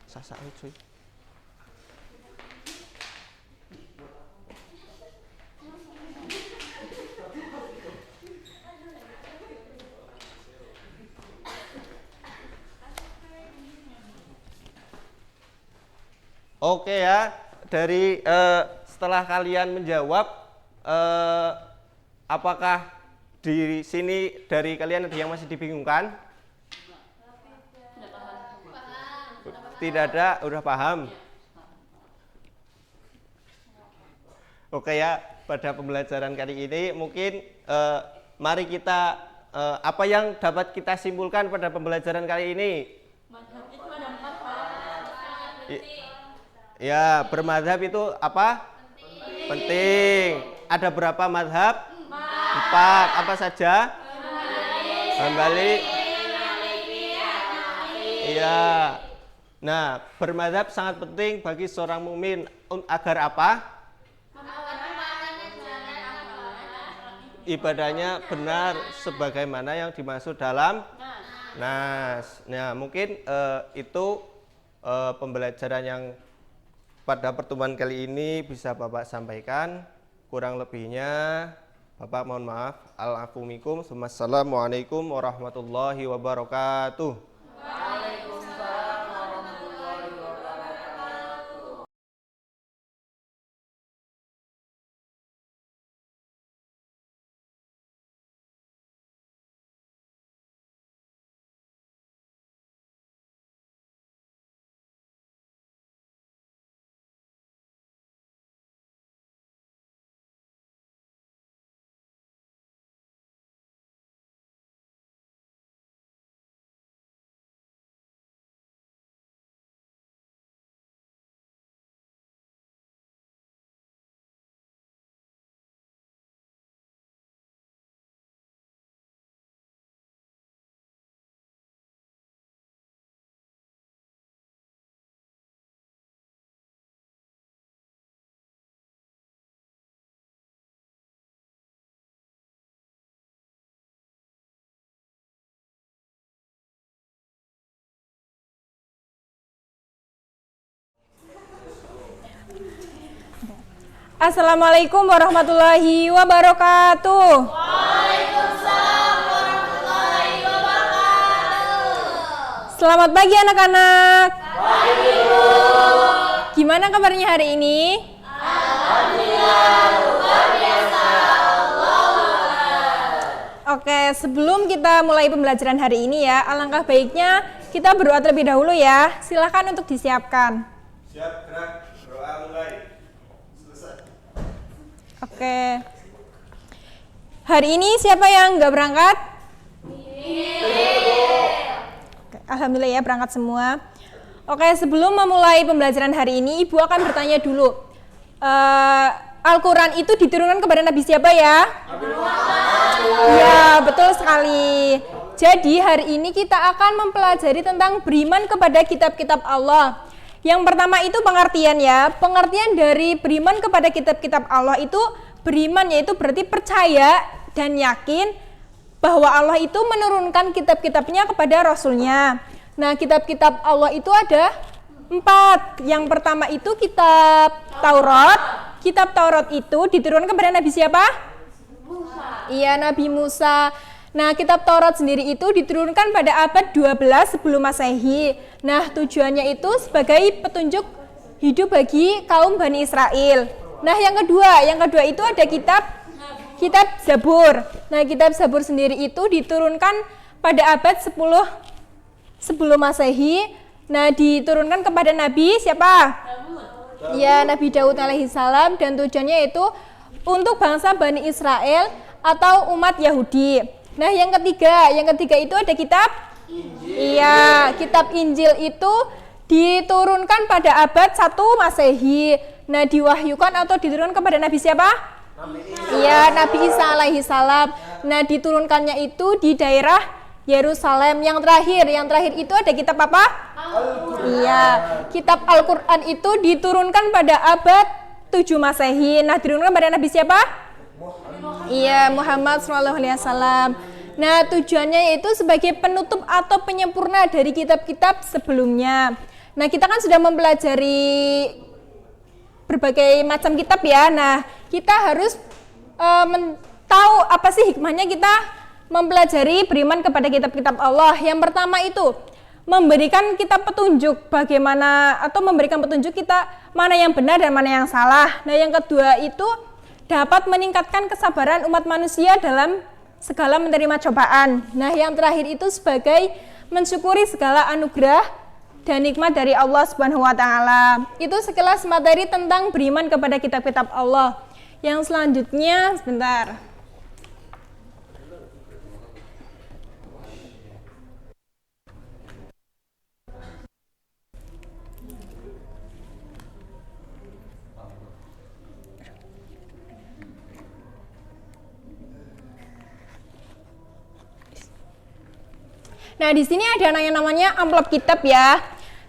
Sasa cuy. Oke ya, dari setelah kalian menjawab, apakah di sini dari kalian ada yang masih dibingungkan? Tidak ada, udah paham? Oke ya, pada pembelajaran kali ini mungkin mari kita apa yang dapat kita simpulkan pada pembelajaran kali ini? Ya, bermadhab itu apa? Penting. Ada berapa madhab? 4. Apa saja? Hambali. Iya. Nah, bermadhab sangat penting bagi seorang mukmin agar apa? Ibadahnya benar sebagaimana yang dimaksud dalam nas. Nah, mungkin itu pembelajaran yang pada pertemuan kali ini bisa Bapak sampaikan. Kurang lebihnya Bapak mohon maaf. Al-afu minkum. Assalamualaikum warahmatullahi wabarakatuh. Assalamualaikum warahmatullahi wabarakatuh. Waalaikumsalam warahmatullahi wabarakatuh. Selamat pagi anak-anak. Pagi, Bu. Gimana kabarnya hari ini? Alhamdulillah, luar biasa. Oke, sebelum kita mulai pembelajaran hari ini ya, alangkah baiknya kita berdoa terlebih dahulu ya. Silakan untuk disiapkan. Siap, gerak. Doa mulai. Oke. Hari ini siapa yang nggak berangkat? Oke, alhamdulillah ya berangkat semua. Oke, sebelum memulai pembelajaran hari ini, Ibu akan bertanya dulu. Al-Quran itu diturunkan kepada Nabi siapa ya? Ya, betul sekali. Jadi hari ini kita akan mempelajari tentang beriman kepada kitab-kitab Allah. Yang pertama itu pengertian ya. Pengertian dari beriman kepada kitab-kitab Allah itu beriman yaitu berarti percaya dan yakin bahwa Allah itu menurunkan kitab-kitabnya kepada Rasulnya. Nah, kitab-kitab Allah itu ada 4. Yang pertama itu kitab Taurat. Kitab Taurat itu diturunkan kepada Nabi siapa? Musa. Iya, Nabi Musa. Nah, kitab Taurat sendiri itu diturunkan pada abad 12 sebelum Masehi. Nah, tujuannya itu sebagai petunjuk hidup bagi kaum Bani Israel. Nah, yang kedua itu ada kitab Zabur. Nah, kitab Zabur sendiri itu diturunkan pada abad 10 sebelum Masehi. Nah, diturunkan kepada Nabi siapa? Ya, Nabi Daud alaihissalam, dan tujuannya itu untuk bangsa Bani Israel atau umat Yahudi. Nah, yang ketiga itu ada kitab Injil. Iya, kitab Injil itu diturunkan pada abad 1 Masehi. Nah, diwahyukan atau diturunkan kepada Nabi siapa? Iya, Nabi Isa alaihissalam. Nah, diturunkannya itu di daerah Yerusalem. Yang terakhir itu ada kitab apa? Iya, kitab Al-Quran itu diturunkan pada abad 7 Masehi. Nah, diturunkan pada Nabi siapa? Iya, Muhammad SAW. Nah, tujuannya yaitu sebagai penutup atau penyempurna dari kitab-kitab sebelumnya. Nah, kita kan sudah mempelajari berbagai macam kitab ya. Nah, kita harus tahu apa sih hikmahnya kita mempelajari beriman kepada kitab-kitab Allah. Yang pertama itu memberikan kita petunjuk bagaimana, atau memberikan petunjuk kita mana yang benar dan mana yang salah. Nah, yang kedua itu dapat meningkatkan kesabaran umat manusia dalam segala menerima cobaan. Nah, yang terakhir itu sebagai mensyukuri segala anugerah dan nikmat dari Allah Subhanahu wa taala. Itu sekilas materi tentang beriman kepada kitab-kitab Allah. Yang selanjutnya, sebentar. Nah, di sini ada yang namanya amplop kitab ya.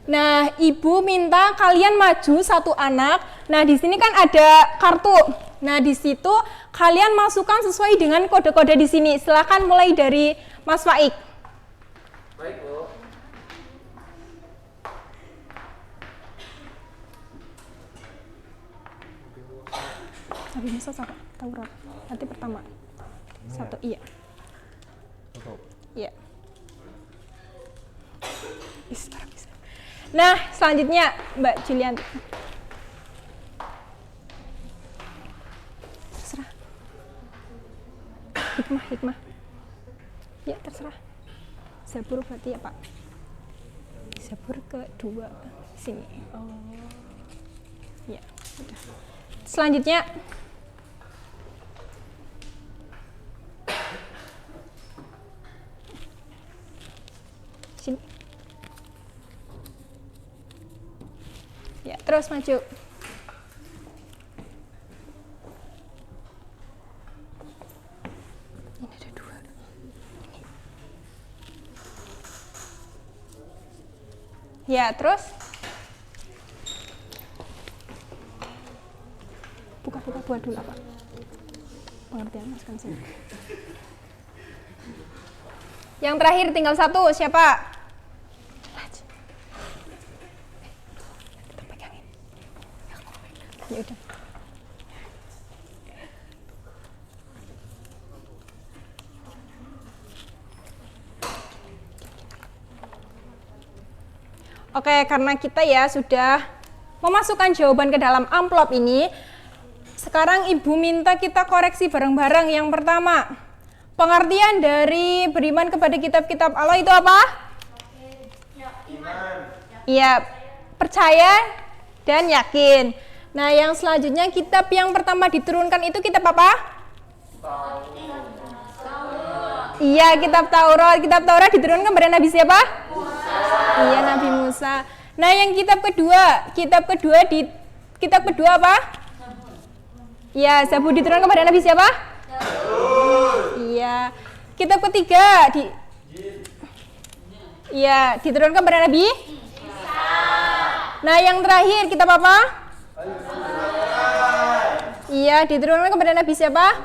Nah, ibu minta kalian maju satu anak. Nah, di sini kan ada kartu. Nah, di situ kalian masukkan sesuai dengan kode-kode di sini. Silakan mulai dari Mas Faik. Baik, Bu. Nabi Musa sama Taurat. Nanti pertama. Satu, iya. Iya. Nah, selanjutnya Mbak Julianti. Terserah. Hikmah. Ya, terserah. Zabur berarti ya, Pak. Zabur kedua sini. Oh. Ya, sudah. Selanjutnya sini. Ya, terus maju. Ini ada dua. Ya, terus buka dulu apa? Pengertian masukkan sini. Yang terakhir tinggal satu, siapa? Kita pegangin. Ya udah. Oke, karena kita ya sudah memasukkan jawaban ke dalam amplop ini, sekarang Ibu minta kita koreksi bareng-bareng. Yang pertama, pengertian dari beriman kepada kitab-kitab Allah itu apa? Iya, percaya dan yakin. Nah, yang selanjutnya kitab yang pertama diturunkan itu kitab apa? Iya, kitab Taurat. Kitab Taurat diturunkan kepada Nabi siapa? Iya, Nabi Musa. Nah, yang kitab kedua apa? Iya, Zabur diturunkan kepada Nabi siapa? Iya. Kitab ketiga diturunkan kepada Nabi? Nah, yang terakhir kitab apa? Iya, diturunkan kepada Nabi siapa?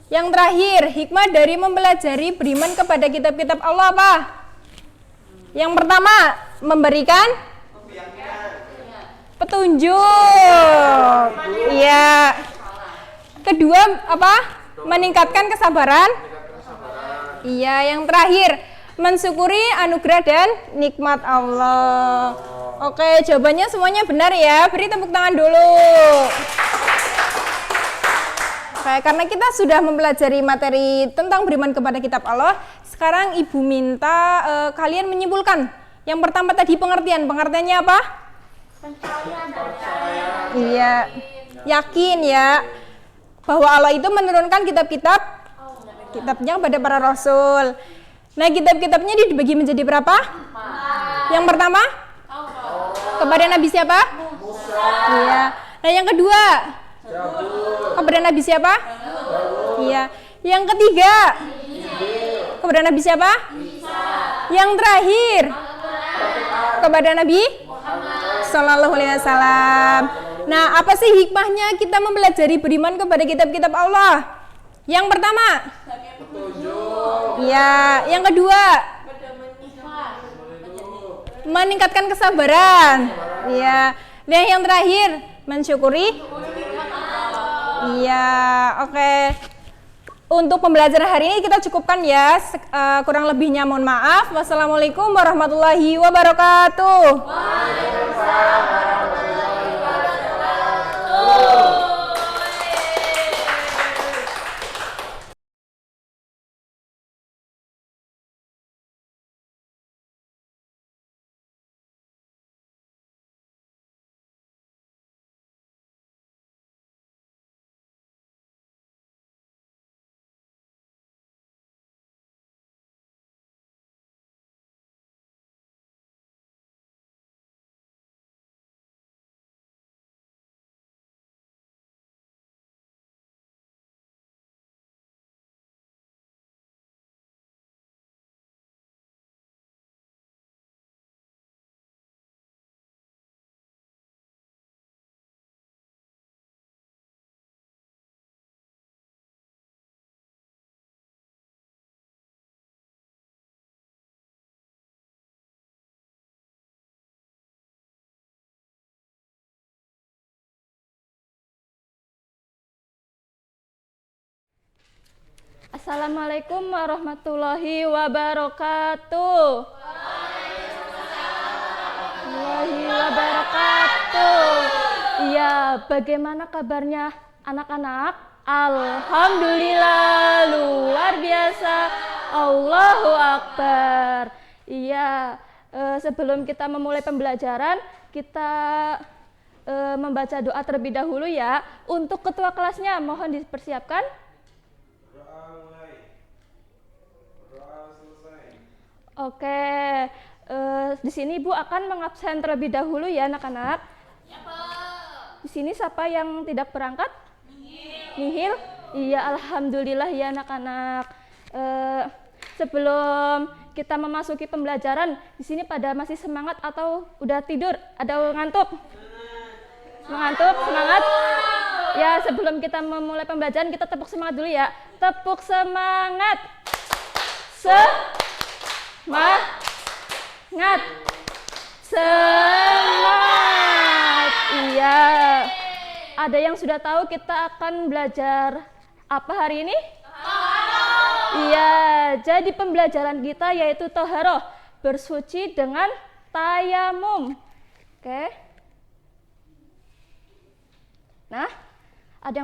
Yang terakhir, hikmah dari mempelajari beriman kepada kitab-kitab Allah apa? Yang pertama, memberikan petunjuk. Iya. Kedua apa? Meningkatkan kesabaran. Iya, yang terakhir mensyukuri anugerah dan nikmat Allah. Oke, jawabannya semuanya benar ya. Beri tepuk tangan dulu. Oke, karena kita sudah mempelajari materi tentang beriman kepada kitab Allah, sekarang Ibu minta kalian menyimpulkan. Yang pertama tadi pengertiannya apa? Iya, yakin ya bahwa Allah itu menurunkan kitabnya kepada para rasul. Nah, kitab-kitabnya dibagi menjadi berapa? Yang pertama kepada Nabi siapa? Iya. Nah, yang kedua kepada Nabi siapa? Iya. Yang ketiga kepada Nabi siapa? Yang terakhir kepada Nabi Sallallahu Alaihi Wasallam. Nah, apa sih hikmahnya kita mempelajari beriman kepada kitab-kitab Allah? Yang pertama, ya. Yang kedua, meningkatkan kesabaran. Ya. Dan yang terakhir, mensyukuri. Iya, oke. Untuk pembelajaran hari ini kita cukupkan ya. Kurang lebihnya mohon maaf. Wassalamualaikum warahmatullahi wabarakatuh. Assalamualaikum warahmatullahi wabarakatuh. Warahmatullahi wabarakatuh. Iya, bagaimana kabarnya anak-anak? Alhamdulillah, luar biasa. Allahu Akbar. Iya, sebelum kita memulai pembelajaran, kita membaca doa terlebih dahulu ya. Untuk ketua kelasnya, mohon dipersiapkan. Oke, di sini Ibu akan mengabsen terlebih dahulu ya anak-anak. Di sini siapa yang tidak berangkat? Nihil. Iya, alhamdulillah ya anak-anak. Sebelum kita memasuki pembelajaran, di sini pada masih semangat atau udah tidur? Ada ngantuk? Mengantuk, semangat? Ya, sebelum kita memulai pembelajaran, kita tepuk semangat dulu ya. Tepuk semangat. Semangat. Semangat. Iya. Ada yang sudah tahu kita akan belajar apa hari ini? Iya, jadi pembelajaran kita yaitu toharoh, bersuci dengan tayamum. Oke. Nah, ada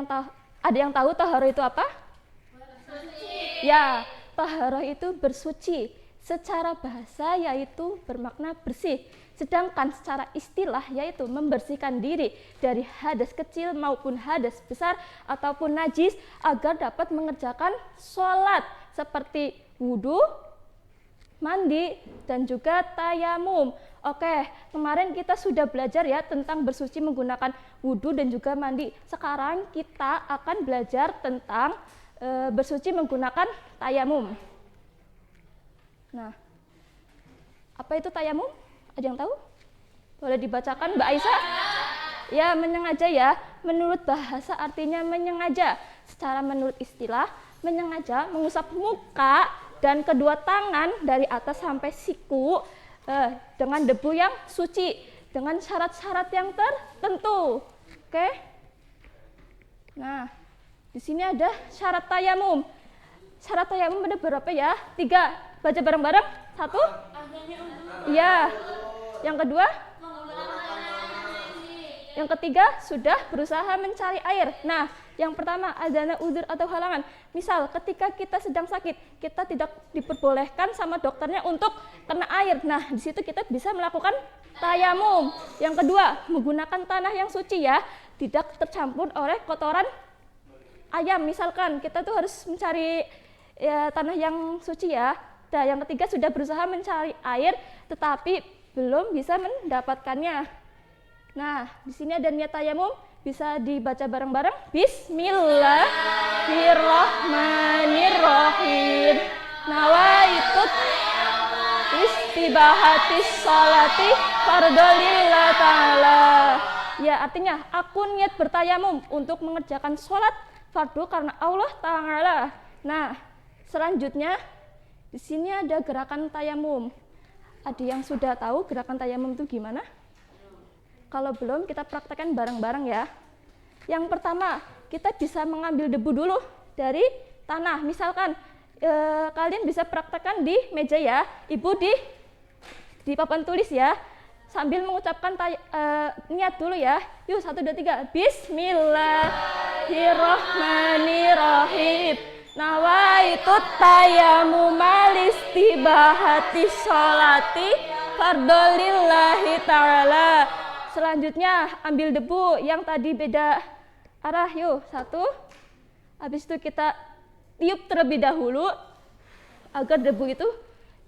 yang tahu toharoh itu apa? Bersuci. Ya, toharoh itu bersuci. Secara bahasa yaitu bermakna bersih. Sedangkan secara istilah yaitu membersihkan diri dari hadas kecil maupun hadas besar ataupun najis agar dapat mengerjakan sholat seperti wudhu, mandi, dan juga tayamum. Oke, kemarin kita sudah belajar ya tentang bersuci menggunakan wudhu dan juga mandi. Sekarang kita akan belajar tentang bersuci menggunakan tayamum. Nah, apa itu tayamum? Ada yang tahu? Boleh dibacakan Mbak Aisyah? Ya, menyengaja ya. Menurut bahasa artinya menyengaja. Secara menurut istilah, menyengaja mengusap muka dan kedua tangan dari atas sampai siku dengan debu yang suci dengan syarat-syarat yang tertentu. Oke? Nah, di sini ada syarat tayamum. Syarat tayamum ada berapa ya? 3. Baca bareng-bareng. 1. Iya. Yang kedua? Yang ketiga, sudah berusaha mencari air. Nah, yang pertama, adanya udzur atau halangan. Misal, ketika kita sedang sakit, kita tidak diperbolehkan sama dokternya untuk kena air. Nah, di situ kita bisa melakukan tayamum. Yang kedua, menggunakan tanah yang suci ya, tidak tercampur oleh kotoran ayam. Misalkan, kita tuh harus mencari tanah yang suci ya. Nah, yang ketiga, sudah berusaha mencari air, tetapi belum bisa mendapatkannya. Nah, di sini ada niat tayamum, bisa dibaca bareng-bareng. Bismillahirrahmanirrahim. Nawaitu istibahatis sholati fardolillah ta'ala. Ya, artinya aku niat bertayamum untuk mengerjakan sholat fardu karena Allah Ta'ala. Nah, selanjutnya di sini ada gerakan tayamum. Ada yang sudah tahu gerakan tayamum itu gimana? Kalau belum, kita praktekkan bareng-bareng ya. Yang pertama, kita bisa mengambil debu dulu dari tanah. Misalkan kalian bisa praktekkan di meja ya. Ibu di papan tulis ya. Sambil mengucapkan niat dulu ya. Yuk, 1, 2, 3. Bismillahirrahmanirrahim. Nawaitu tayamum istibahati sholati fardolillahi ta'ala. Selanjutnya ambil debu yang tadi beda arah. Yuk, 1. Habis itu kita tiup terlebih dahulu agar debu itu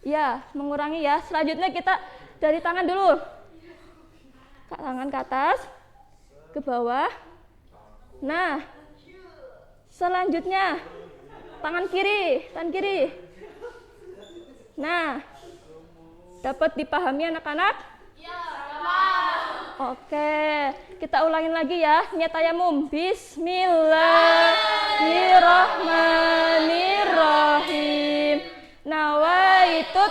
ya mengurangi ya. Selanjutnya kita dari tangan dulu. Tangan ke atas, ke bawah. Nah, selanjutnya tangan kiri. Nah, dapat dipahami anak-anak? Ya, oke, kita ulangin lagi ya, niat tayamum. Bismillahirrahmanirrahim. Nawaitu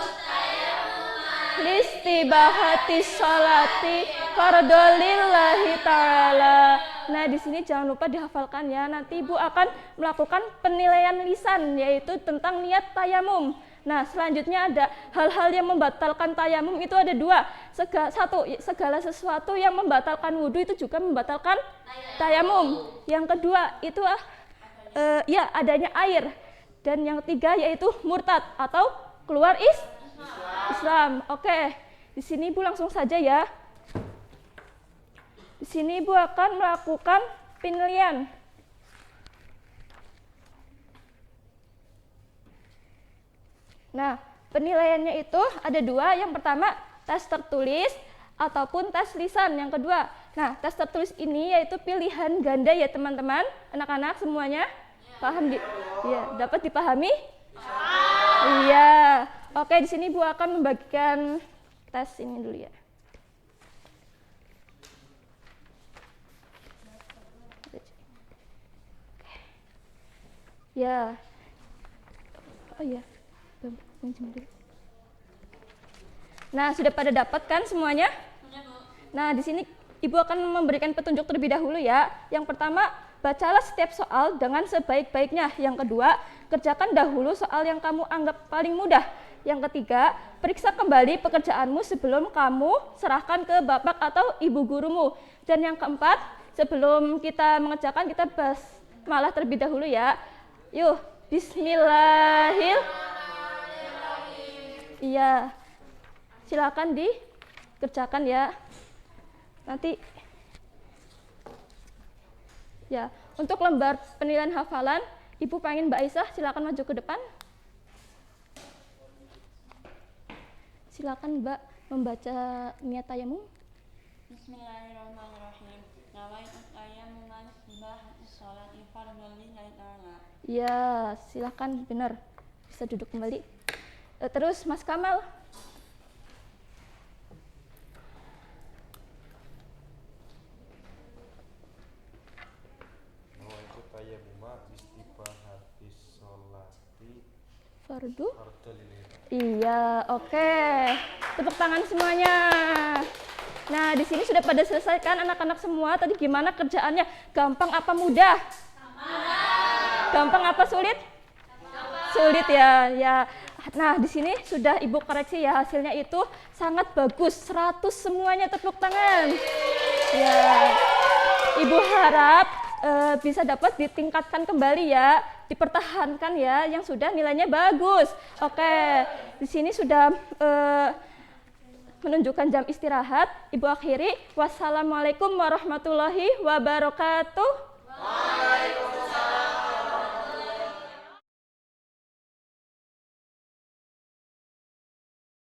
listibahati sholati fardolillahi ta'ala. Nah, di sini jangan lupa dihafalkan ya. Nanti Ibu akan melakukan penilaian lisan, yaitu tentang niat tayamum. Nah, selanjutnya ada hal-hal yang membatalkan tayamum itu ada 2. Segala sesuatu yang membatalkan wudhu itu juga membatalkan tayamum. Yang kedua itu ya adanya air. Dan yang ketiga yaitu murtad atau keluar Islam. Oke, di sini Ibu langsung saja ya. Di sini Ibu akan melakukan penilaian. Nah, penilaiannya itu ada 2. Yang pertama, tes tertulis ataupun tes lisan. Yang kedua, nah, tes tertulis ini yaitu pilihan ganda ya teman-teman. Anak-anak semuanya paham? Ya, dapat dipahami? Iya. Oke, di sini Bu akan membagikan tes ini dulu ya. Ya. Oh iya. Nah, sudah pada dapat kan semuanya? Nah, di sini Ibu akan memberikan petunjuk terlebih dahulu ya. Yang pertama, bacalah setiap soal dengan sebaik-baiknya. Yang kedua, kerjakan dahulu soal yang kamu anggap paling mudah. Yang ketiga, periksa kembali pekerjaanmu sebelum kamu serahkan ke bapak atau ibu gurumu. Dan yang keempat, sebelum kita mengerjakan, kita basmalah terlebih dahulu ya. Yuk, bismillahirrahmanirrahim. Iya, silakan dikerjakan ya. Nanti ya, untuk lembar penilaian hafalan, Ibu pengen Mbak Aisyah silakan maju ke depan. Silakan Mbak membaca niat tayamum. Bismillahirrahmanirrahim. Nawaitu tayammuman libahati sholati fardhul lillahi ta'ala. Ya, silakan, benar. Bisa duduk kembali. Terus Mas Kamal. Nawaitu tayammuma istibahati sholati Fardu. fardhul lillahi. Iya, oke. Tepuk tangan semuanya. Nah, di sini sudah pada selesai kan anak-anak semua? Tadi gimana kerjaannya? Gampang apa mudah? Gampang apa sulit? Sulit ya. Ya. Nah, di sini sudah Ibu koreksi ya, hasilnya itu sangat bagus. 100 semuanya, tepuk tangan. Ya. Ibu harap bisa dapat ditingkatkan kembali ya, dipertahankan ya, yang sudah nilainya bagus. Oke, di sini sudah menunjukkan jam istirahat. Ibu akhiri, wassalamualaikum warahmatullahi wabarakatuh.